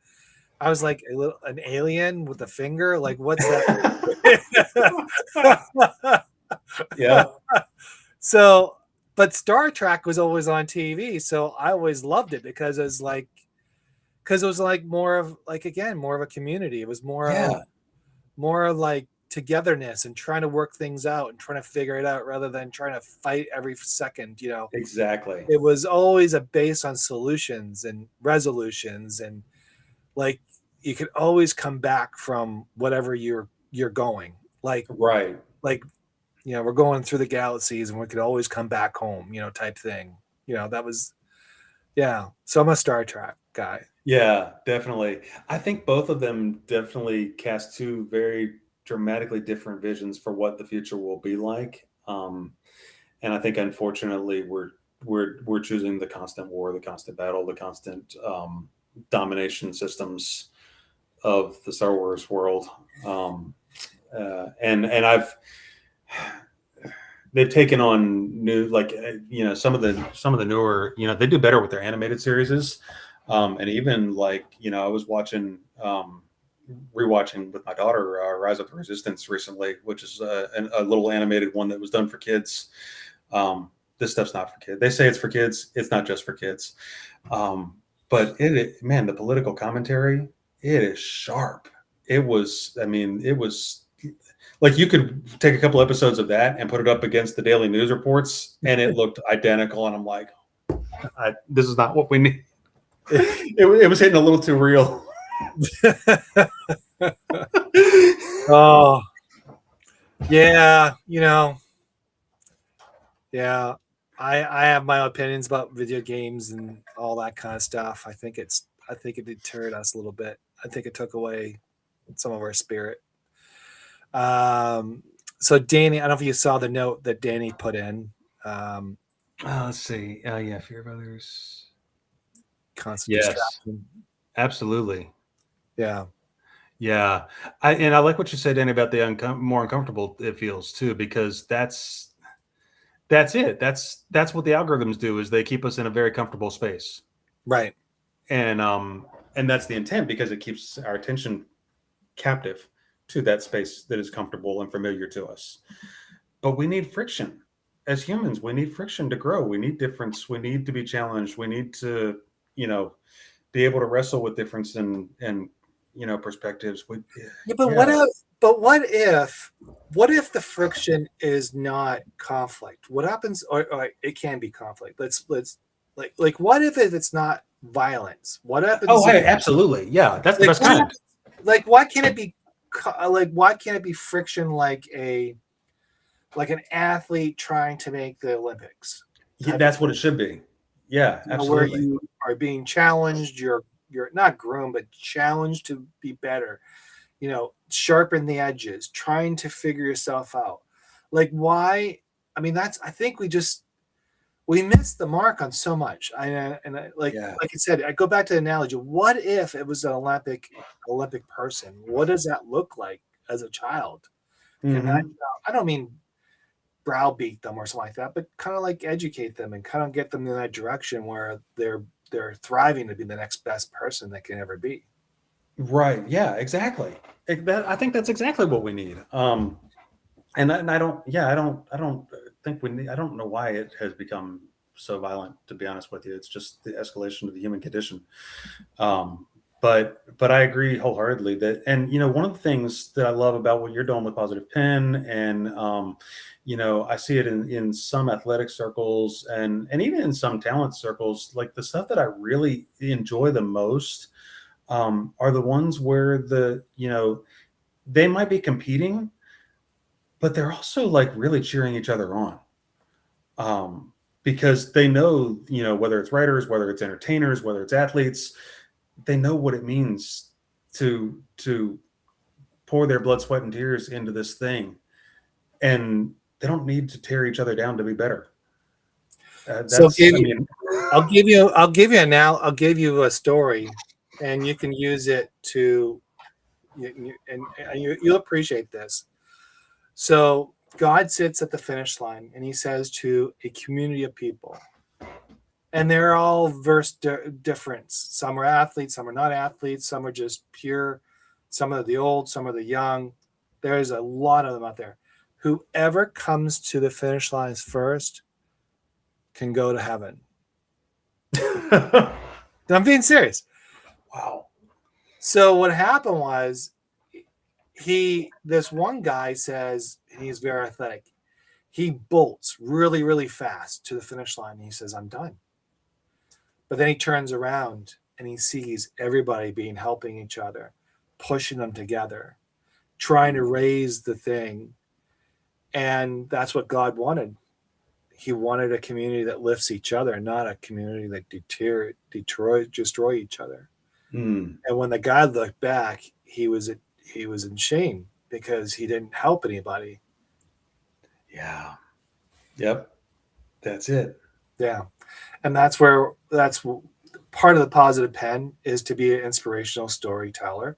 I was like an alien with a finger. Like what's that? Yeah. So, but Star Trek was always on TV, so I always loved it because it was like more of like again more of a community. It was more like togetherness and trying to work things out and trying to figure it out rather than trying to fight every second. Exactly. It was always a base on solutions and resolutions, and like you could always come back from whatever you're going. Right. We're going through the galaxies and we could always come back home, type thing. That was, yeah. So I'm a Star Trek guy. Yeah, definitely. I think both of them definitely cast two very dramatically different visions for what the future will be like. And I think unfortunately we're choosing the constant war, the constant battle, the constant domination systems of the Star Wars world. And I've they've taken on new, like, some of the newer, they do better with their animated series. And even, like, I was rewatching with my daughter Rise of the Resistance recently, which is a little animated one that was done for kids. This stuff's not for kids. They say it's for kids. It's not just for kids. But man, the political commentary, it is sharp. It was like, you could take a couple episodes of that and put it up against the daily news reports, and it looked identical. And I'm like, this is not what we need. It was hitting a little too real. Oh, yeah, yeah. I have my opinions about video games and all that kind of stuff. I think it deterred us a little bit. I think it took away some of our spirit. So Danny, I don't know if you saw the note that Danny put in. Let's see. Yeah, fear of others. Constant distraction. Absolutely. Yeah. Yeah. I like what you said, Danny, about the more uncomfortable it feels too, because that's it. That's what the algorithms do, is they keep us in a very comfortable space. Right. And that's the intent, because it keeps our attention captive to that space that is comfortable and familiar to us. But we need friction. As humans, we need friction to grow. We need difference. We need to be challenged. We need to, be able to wrestle with difference and perspectives. What if the friction is not conflict? What happens? Or it can be conflict. Let's like what if it's not violence? What happens? Oh, hey, absolutely. Yeah, that's the best kind. Like, why can't it be friction like an athlete trying to make the Olympics? Yeah, that's what it should be. Yeah, absolutely. Where you are being challenged, you're not groomed, but challenged to be better. Sharpen the edges, trying to figure yourself out. Like, why? I mean, I think we missed the mark on so much. Like I said, I go back to the analogy. What if it was an Olympic person? What does that look like as a child? Mm-hmm. I don't mean browbeat them or something like that, but kind of like educate them and kind of get them in that direction where they're thriving to be the next best person they can ever be. Right. Yeah, exactly. I think that's exactly what we need. And I don't think we need, I don't know why it has become so violent, to be honest with you. It's just the escalation of the human condition. But I agree wholeheartedly that, and one of the things that I love about what you're doing with Positive Pen, and I see it in some athletic circles and even in some talent circles, like the stuff that I really enjoy the most are the ones where they might be competing, but they're also like really cheering each other on. Because they know, whether it's writers, whether it's entertainers, whether it's athletes, they know what it means to pour their blood, sweat, and tears into this thing, and they don't need to tear each other down to be better. I'll give you a story, and you can use it to, you'll appreciate this. So God sits at the finish line, and he says to a community of people, and they're all different. Some are athletes, some are not athletes, some are just pure, some are the old, some are the young. There's a lot of them out there. Whoever comes to the finish lines first can go to heaven. I'm being serious. Wow. So what happened was, this one guy says, he's very athletic. He bolts really, really fast to the finish line. And he says, I'm done. But then he turns around and he sees everybody helping each other, pushing them together, trying to raise the thing. And that's what God wanted. He wanted a community that lifts each other, not a community that destroy each other. Mm. And when the guy looked back, he was in shame because he didn't help anybody. Yeah. Yep. That's it. Yeah. And that's part of the Positive Pen is to be an inspirational storyteller.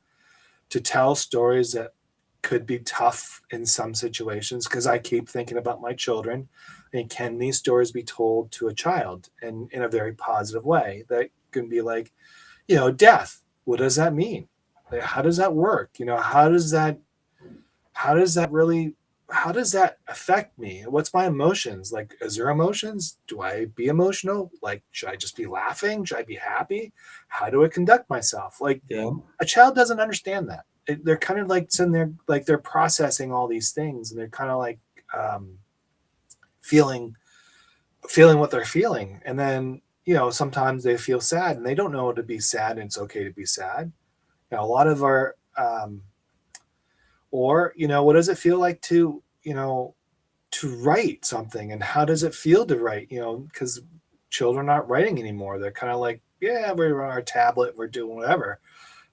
to tell stories that could be tough in some situations, because I keep thinking about my children. And can these stories be told to a child and in a very positive way that can be like, death? What does that mean? Like, how does that work? How does that affect me? What's my emotions? Like, is there emotions? Do I be emotional? Like, should I just be laughing? Should I be happy? How do I conduct myself? Like, Yeah. a child doesn't understand that. They're kind of like sitting there, like they're processing all these things, and they're kind of like feeling what they're feeling. And then, sometimes they feel sad and they don't know to be sad, and it's okay to be sad. A lot of our or what does it feel like to write something, and how does it feel to write? Because children aren't writing anymore. They're kind of like, yeah, we're on our tablet, we're doing whatever.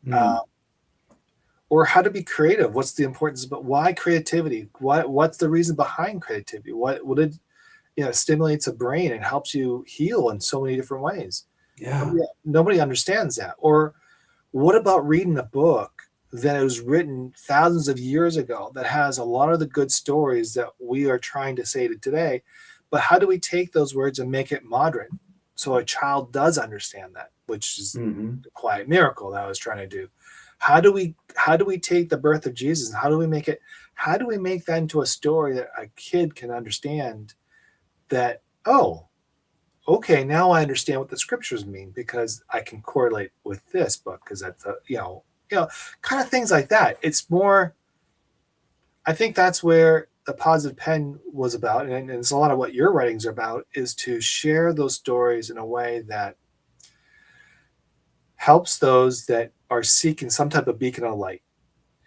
Mm. Or how to be creative. What's the importance? But why creativity? What's the reason behind creativity? What did stimulates a brain and helps you heal in so many different ways. Yeah. Nobody understands that. Or what about reading a book that was written thousands of years ago that has a lot of the good stories that we are trying to say to today? But how do we take those words and make it modern so a child does understand that, which is Mm-hmm. the quiet miracle that I was trying to do. How do we take the birth of Jesus, and how do we make that into a story that a kid can understand? That, oh, okay, now I understand what the scriptures mean, because I can correlate with this book, because that's kind of things like that. It's more, I think that's where the Positive Pen was about, and it's a lot of what your writings are about, is to share those stories in a way that helps those that are seeking some type of beacon of light.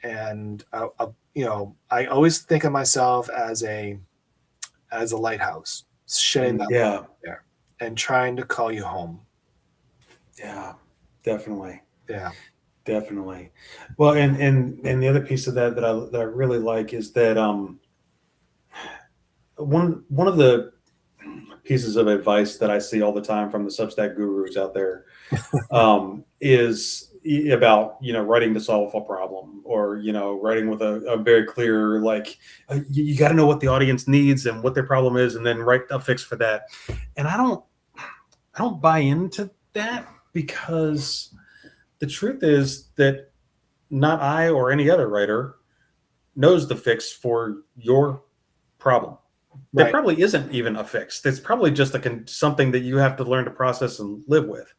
And I always think of myself as a lighthouse, shedding that light Yeah. there and trying to call you home. Yeah. Definitely. Yeah. Definitely. Well, and the other piece of that I really like is that one of the pieces of advice that I see all the time from the Substack gurus out there is about writing to solve a problem, or writing with a very clear, like, you got to know what the audience needs and what their problem is, and then write a fix for that. And I don't buy into that, because the truth is that not I or any other writer knows the fix for your problem. There Right. probably isn't even a fix. It's probably just something that you have to learn to process and live with.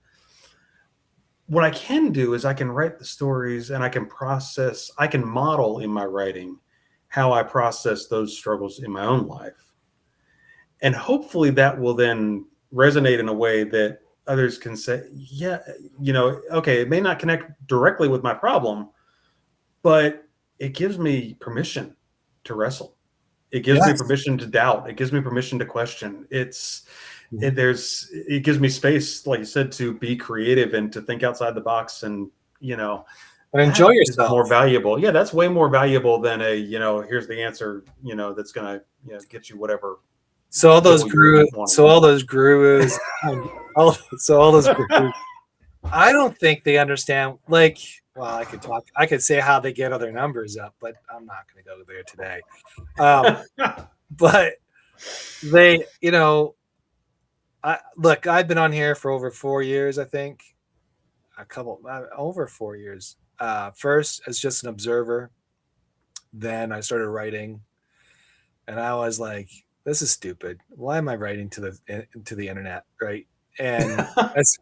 What I can do is I can write the stories, and I can model in my writing how I process those struggles in my own life. And hopefully that will then resonate in a way that others can say, yeah, okay, it may not connect directly with my problem, but it gives me permission to wrestle. It gives me Yes. permission to doubt. It gives me permission to question. Mhm. It gives me space, like you said, to be creative and to think outside the box. And, And enjoy that is yourself. more valuable. Yeah, that's way more valuable than here's the answer, that's going to get you whatever So all those goal you're gurus, wanting. so all those gurus, all those gurus, I don't think they understand. Like, well, I could say how they get other numbers up, but I'm not going to go there today. But they, I've been on here for over 4 years, I think, over 4 years. First as just an observer, then I started writing, and I was like, this is stupid. Why am I writing to the internet, right? And that's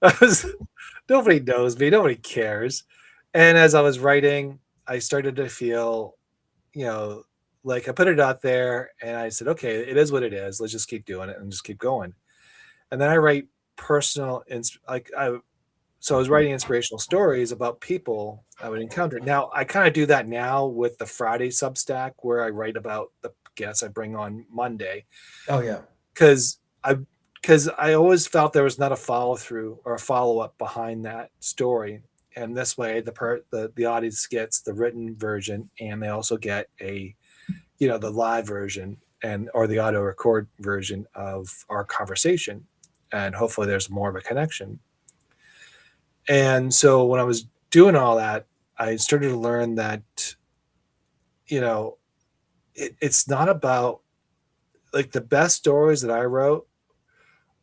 I was nobody knows me, nobody cares. And as I was writing, I started to feel, you know, like I put it out there and I said, okay, it is what it is. Let's just keep doing it and just keep going. And then I write personal, so I was writing inspirational stories about people I would encounter. Now I kind of do that now with the Friday Substack, where I write about the guests I bring on Monday, Oh yeah. because I always felt there was not a follow through or a follow up behind that story. And this way, the audience gets the written version, and they also get the live version, or the auto record version of our conversation, and hopefully there's more of a connection. And so when I was doing all that, I started to learn that, you know, it's not about, like, the best stories that I wrote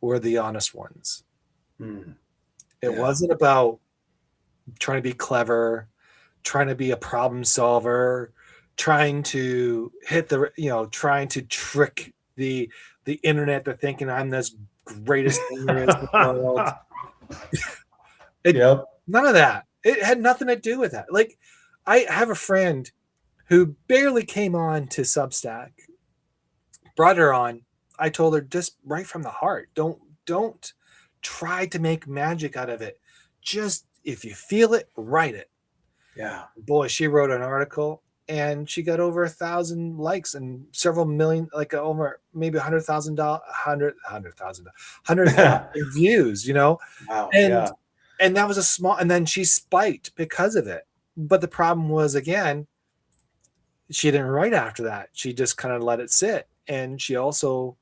were the honest ones. Mm, It yeah. wasn't about trying to be clever, trying to be a problem solver, trying to hit the, trying to trick the internet to thinking I'm this greatest thing there is in the world. It Yep. None of that. It had nothing to do with that. Like, I have a friend who barely came on to Substack, brought her on. I told her, just write from the heart. Don't try to make magic out of it. Just if you feel it, write it. Yeah. Boy, she wrote an article and she got over 1,000 likes and several million, like over maybe $100,000, 100,000 views, Wow. and Yeah. that was a small, and then she spiked because of it. But the problem was, again, she didn't write after that. She just kind of let it sit. And she also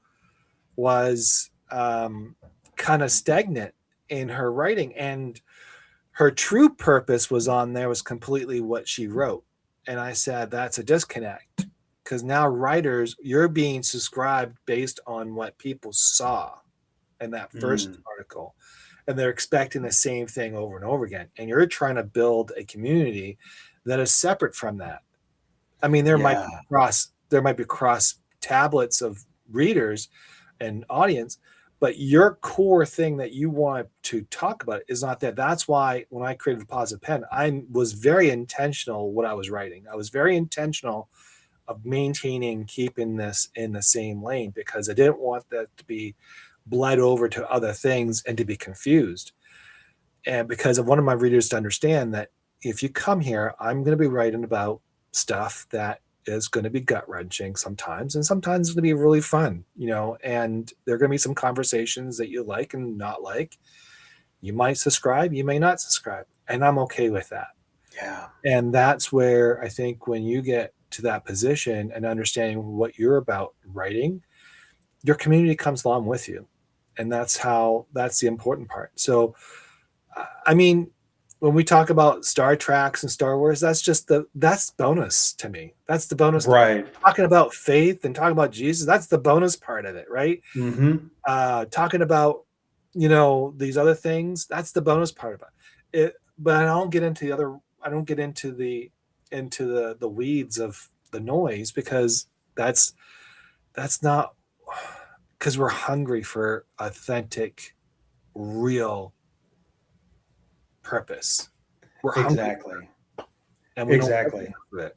was kind of stagnant in her writing. And her true purpose was on there, was completely what she wrote. And I said, that's a disconnect, because now writers, you're being subscribed based on what people saw in that first Mm, article, and they're expecting the same thing over and over again, and you're trying to build a community that is separate from that. I mean, yeah. there might be cross tablets of readers and audience, but your core thing that you want to talk about is not that. That's why when I created the Positive Pen, I was very intentional what I was writing. I was very intentional of maintaining, keeping this in the same lane, because I didn't want that to be bled over to other things and to be confused. And because of one of my readers to understand that if you come here, I'm going to be writing about stuff that is going to be gut wrenching sometimes, and sometimes it's going to be really fun, and there are going to be some conversations that you like and not like. You might subscribe, you may not subscribe, and I'm okay with that. Yeah. And that's where I think when you get to that position and understanding what you're about writing, your community comes along with you. And that's the important part. So, I mean, when we talk about Star Treks and Star Wars, that's bonus to me. That's the bonus. Right. Talking about faith and talking about Jesus, that's the bonus part of it, right? Mm-hmm. Talking about, these other things, that's the bonus part of it. But I don't get into the other. I don't get into the weeds of the noise, because that's not, because we're hungry for authentic, real purpose. We're hungry for Exactly. it, and we don't get Exactly. enough of it.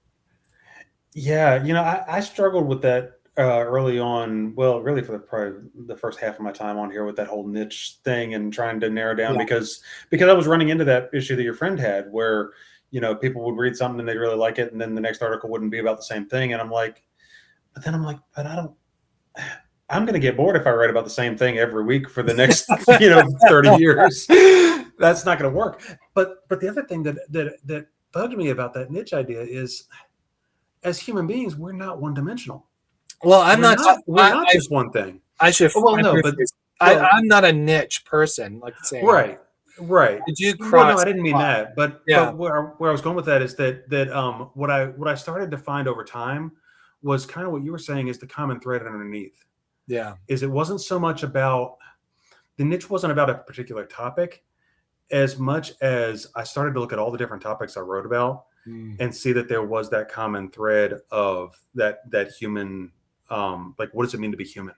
Yeah, I struggled with that early on. Well, really for probably the first half of my time on here with that whole niche thing and trying to narrow down, Yeah. because I was running into that issue that your friend had, where people would read something and they'd really like it, and then the next article wouldn't be about the same thing, and but I don't. I'm going to get bored if I write about the same thing every week for the next 30 years. That's not going to work. But the other thing that bugged me about that niche idea is, as human beings, we're not one dimensional. Well, I'm not. We're not just one thing. I should. Well, I no, but rephrase. well, I'm not a niche person, like saying. right. Did you Well, no, cross? I didn't mean that. But Yeah. where I was going with that is that what I started to find over time was kind of what you were saying is the common thread underneath. Yeah. Is it wasn't so much about the niche wasn't about a particular topic as much as I started to look at all the different topics I wrote about and see that there was that common thread of that human, like, what does it mean to be human?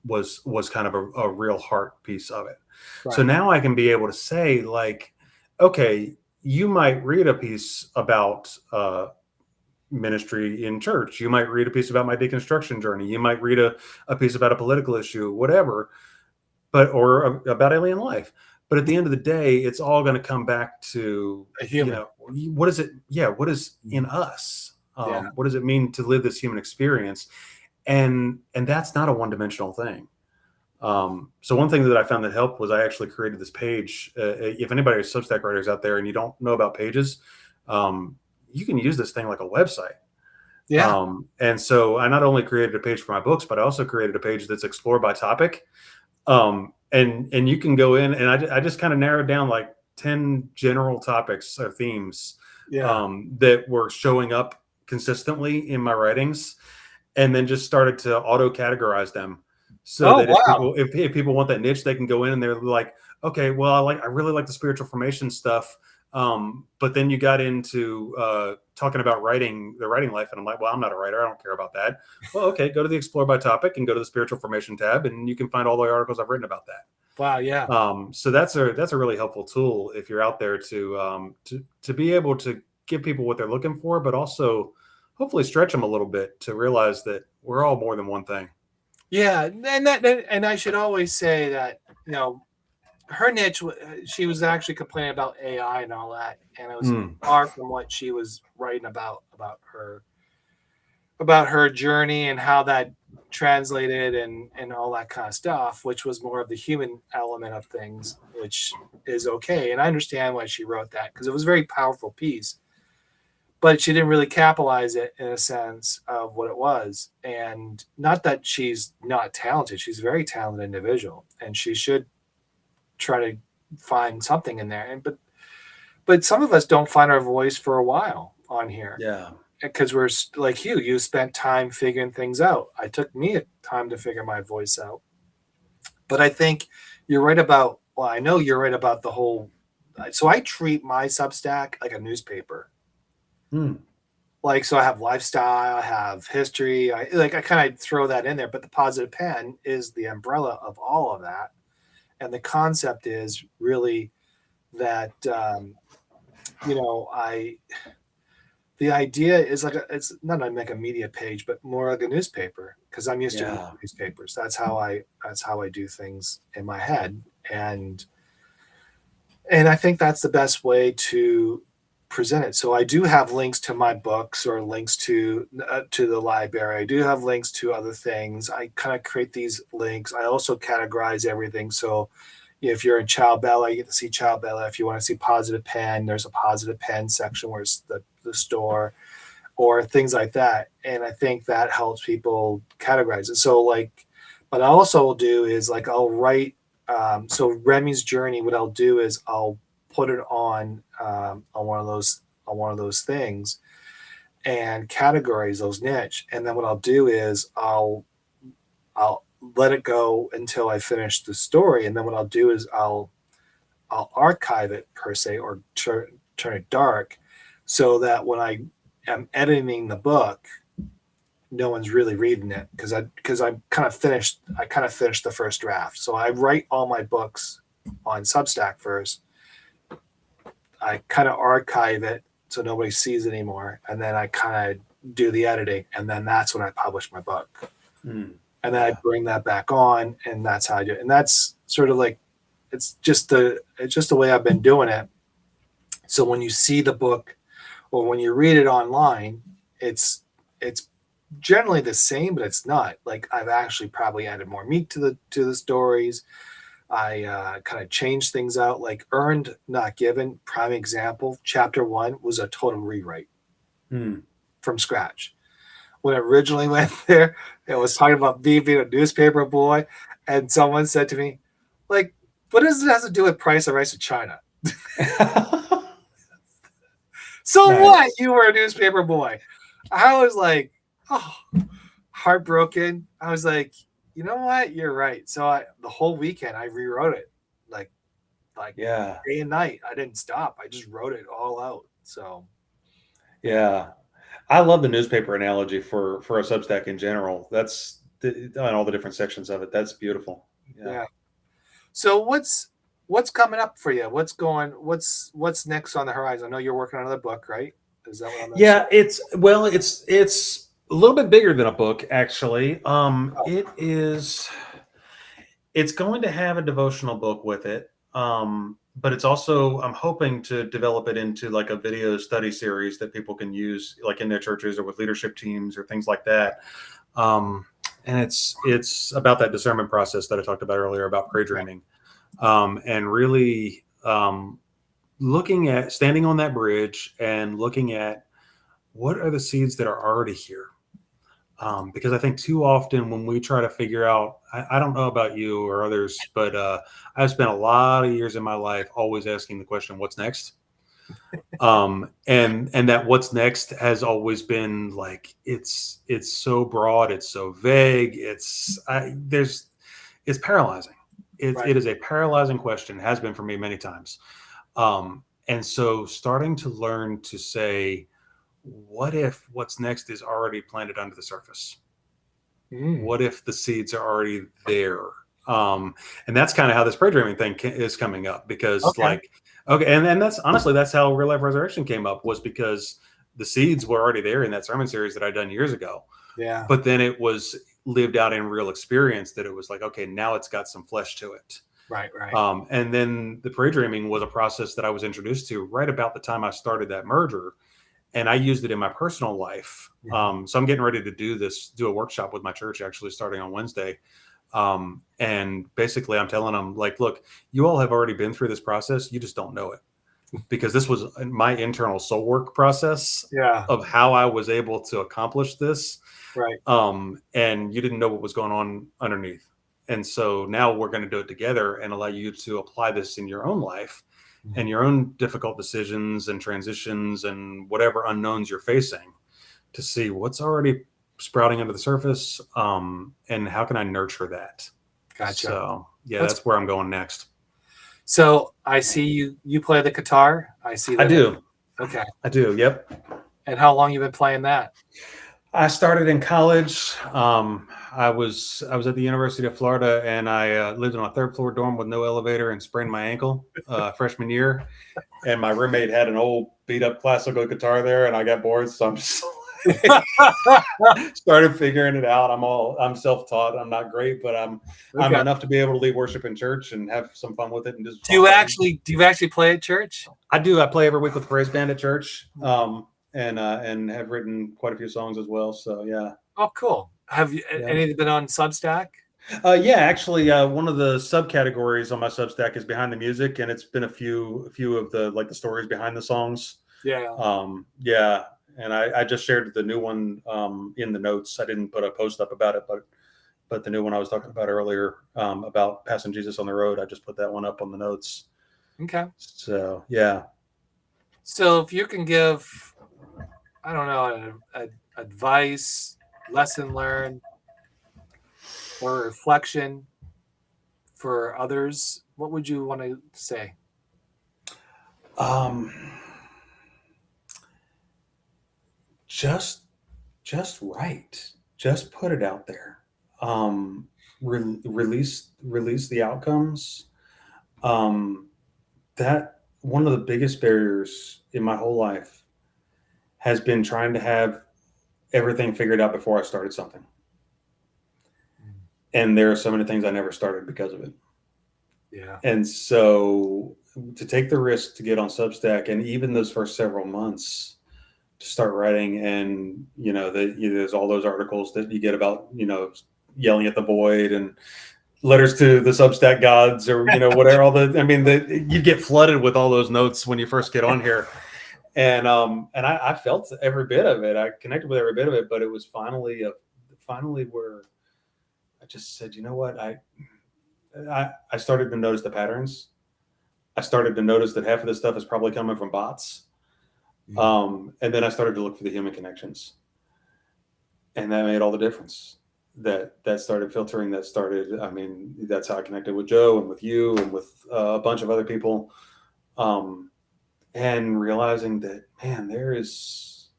Was kind of a real heart piece of it. Right. So now I can be able to say, like, okay, you might read a piece about ministry in church. You might read a piece about my deconstruction journey. You might read a piece about a political issue, whatever, or about alien life. But at the end of the day, it's all going to come back to a human. What is it? Yeah, what is in us? What does it mean to live this human experience? And that's not a one-dimensional thing. So one thing that I found that helped was I actually created this page. If anybody is Substack writers out there and you don't know about pages, you can use this thing like a website. Yeah. And so I not only created a page for my books, but I also created a page that's explored by topic. And you can go in and I just kind of narrowed down like 10 general topics or themes Yeah. that were showing up consistently in my writings, and then just started to auto categorize them so Oh, that if wow. people want that niche, they can go in and they're like, okay, well, I really like the spiritual formation stuff. But then you got into talking about the writing life, and I'm like, well, I'm not a writer. I don't care about that. Well, okay, go to the explore by topic and go to the spiritual formation tab, and you can find all the articles I've written about that. Wow. Yeah. So that's a really helpful tool if you're out there to be able to give people what they're looking for, but also hopefully stretch them a little bit to realize that we're all more than one thing. Yeah. And I should always say that, her niche, she was actually complaining about AI and all that. And it was far from what she was writing about her journey and how that translated and all that kind of stuff, which was more of the human element of things, which is okay. And I understand why she wrote that, because it was a very powerful piece, but she didn't really capitalize it in a sense of what it was. And not that she's not talented, she's a very talented individual, and she should try to find something in there. But some of us don't find our voice for a while on here. Yeah. Because we're like you spent time figuring things out. I took me a time to figure my voice out. But I think you're right about, well, I know you're right about the whole. So I treat my Substack like a newspaper. Like, so I have lifestyle, I have history. I kind of throw that in there, but the Positive Pen is the umbrella of all of that. And the concept is really that, the idea is it's not like a media page, but more like a newspaper, because I'm used to newspapers. That's how I do things in my head, and I think that's the best way to present it. So I do have links to my books, or links to the library. I do have links to other things. I kind of create these links. I also categorize everything. So if you're in Child Bella, you get to see Child Bella. If you want to see Positive Pen, there's a Positive Pen section where it's the store, or things like that. And I think that helps people categorize it. So but I also will do is I'll write, so Remy's journey, what I'll do is I'll put it on one of those things and categorize those niche. And then what I'll do is I'll let it go until I finish the story. And then what I'll do is I'll archive it per se, or turn it dark, so that when I am editing the book, no one's really reading it, because I kind of finished the first draft. So I write all my books on Substack first. I kind of archive it so nobody sees it anymore, and then I kind of do the editing, and then that's when I publish my book. And then I bring that back on, and that's how I do it. And that's sort of it's just the way I've been doing it. So when you see the book, or when you read it online, it's generally the same, but it's not. I've actually probably added more meat to the stories. I kind of changed things out, like Earned Not Given, prime example. Chapter 1 was a total rewrite from scratch. When it originally went there, it was talking about me being a newspaper boy, and someone said to me, what does it have to do with price of rice in China? So nice. What? You were a newspaper boy. I was like, heartbroken. I was like, you know what? You're right. So the whole weekend I rewrote it, day and night. I didn't stop. I just wrote it all out. So yeah. I love the newspaper analogy for a Substack in general. That's on all the different sections of it. That's beautiful. Yeah. So what's coming up for you? What's next on the horizon? I know you're working on another book, right? Is that what I'm saying? Yeah, it's a little bit bigger than a book, actually. It's going to have a devotional book with it. But it's also, I'm hoping to develop it into a video study series that people can use in their churches or with leadership teams or things like that. And it's about that discernment process that I talked about earlier about prayer dreaming, and really looking at standing on that bridge and looking at what are the seeds that are already here. Because I think too often when we try to figure out, I don't know about you or others, but I've spent a lot of years in my life always asking the question, what's next? And that what's next has always been like it's so broad, it's so vague, it's paralyzing. Right. It is a paralyzing question, has been for me many times. And so starting to learn to say, what if what's next is already planted under the surface? Mm. What if the seeds are already there? And that's kind of how this prayer dreaming thing is coming up, because Okay. like, okay. And that's honestly, that's how real life resurrection came up, was because the seeds were already there in that sermon series that I'd done years ago. Yeah. But then it was lived out in real experience, that it was like, okay, now it's got some flesh to it. Right. Right. And then the prayer dreaming was a process that I was introduced to right about the time I started that merger, and I used it in my personal life. Mhm. So I'm getting ready to do a workshop with my church, actually starting on Wednesday. And basically I'm telling them, like, look, you all have already been through this process. You just don't know it, because this was my internal soul work process Yeah. of how I was able to accomplish this. Right. And you didn't know what was going on underneath. And so now we're going to do it together and allow you to apply this in your own life Mhm. and your own difficult decisions and transitions and whatever unknowns you're facing, to see what's already sprouting under the surface, and how can I nurture that. Gotcha. So yeah, That's that's where I'm going next. so. I see you play the guitar. I see I that. do. Okay. I do. Yep. And how long you been playing that? I started in college. I was at the University of Florida, and I lived on a third floor dorm with no elevator and sprained my ankle freshman year. And my roommate had an old beat up classical guitar there, and I got bored, so I'm just started figuring it out. I'm self taught. I'm not great, but I'm Okay. enough to be able to lead worship in church and have some fun with it and just Do you songwriting. actually play at church? I do. I play every week with the praise band at church, and have written quite a few songs as well. So yeah. Oh, cool. Have you Yeah. any been on Substack? Yeah, actually, one of the subcategories on my Substack is behind the music, and it's been a few of the like the stories behind the songs. Yeah. Yeah, and I just shared the new one in the notes. I didn't put a post up about it, but the new one I was talking about earlier, about passing Jesus on the road, I just put that one up on the notes. Okay. So yeah. So if you can give, I don't know, advice, lesson learned, or reflection for others, what would you want to say? Um, just right. Just put it out there. Release the outcomes. That one of the biggest barriers in my whole life has been trying to have everything figured out before I started something. And there are so many things I never started because of it. Yeah. And so to take the risk to get on Substack, and even those first several months to start writing, and there's all those articles that you get about yelling at the void, and letters to the Substack gods, or whatever. You get flooded with all those notes when you first get on here, and I felt every bit of it. I connected with every bit of it, but it was finally where I just said, you know what, I started to notice the patterns. I started to notice that half of this stuff is probably coming from bots. And then I started to look for the human connections, and that made all the difference. That started filtering. That's how I connected with Joe and with you and with a bunch of other people, and realizing that, man, there is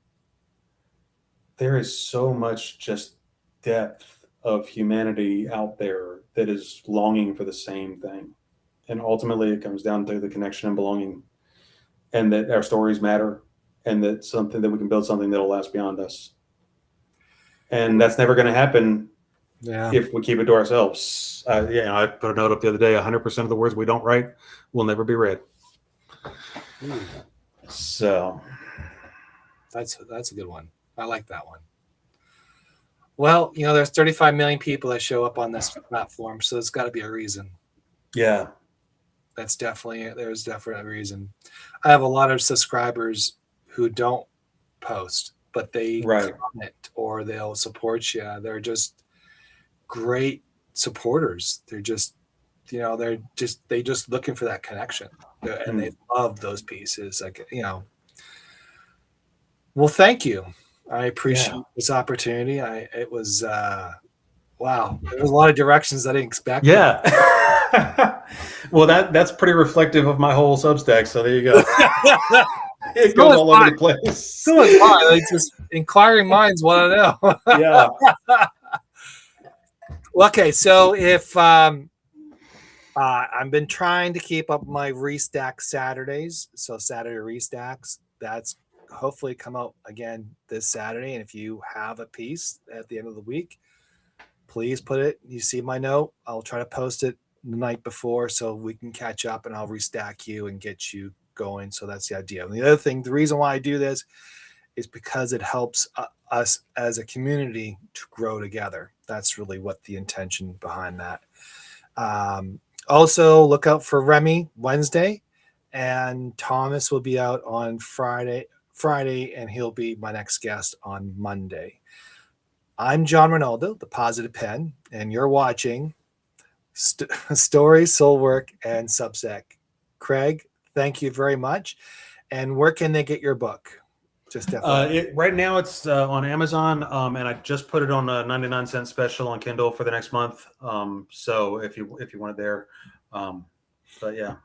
so much just depth of humanity out there that is longing for the same thing, and ultimately it comes down to the connection and belonging, and that our stories matter, and that we can build something that'll last beyond us. And that's never going to happen if we keep it to ourselves. I put a note up the other day: 100% of the words we don't write will never be read. So that's a good one. I like that one. Well, there's 35 million people that show up on this platform, so there's got to be a reason. Yeah. There's definitely a reason. I have a lot of subscribers who don't post, but they comment or they'll support you. They're just great supporters. they're just looking for that connection, and they love those pieces. Like, well, thank you. I appreciate this opportunity. It was wow. There was a lot of directions I didn't expect. Yeah. Well, that's pretty reflective of my whole Substack. So there you go. It goes all over the place. So is mine. Like, just inquiring minds want to know. Yeah. Okay, so if I've been trying to keep up my restack Saturdays, so Saturday restacks, that's hopefully come out again this Saturday. And if you have a piece at the end of the week, please put it. You see my note. I'll try to post it the night before so we can catch up, and I'll restack you and get you going. So that's the idea. And the other thing, the reason why I do this is because it helps us as a community to grow together. That's really what the intention behind that. Also, look out for Remy Wednesday, and Thomas will be out on Friday, and he'll be my next guest on Monday. I'm John Ronaldo, the Positive Pen, and you're watching Stories, Soul Work, and Substack. Craig, thank you very much. And where can they get your book? Just right now it's on Amazon, and I just put it on a 99-cent special on Kindle for the next month. So if you want it there, but yeah,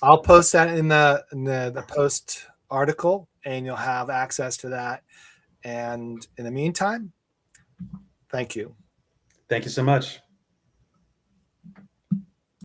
I'll post that in the post article, and you'll have access to that. And in the meantime, thank you. Thank you so much.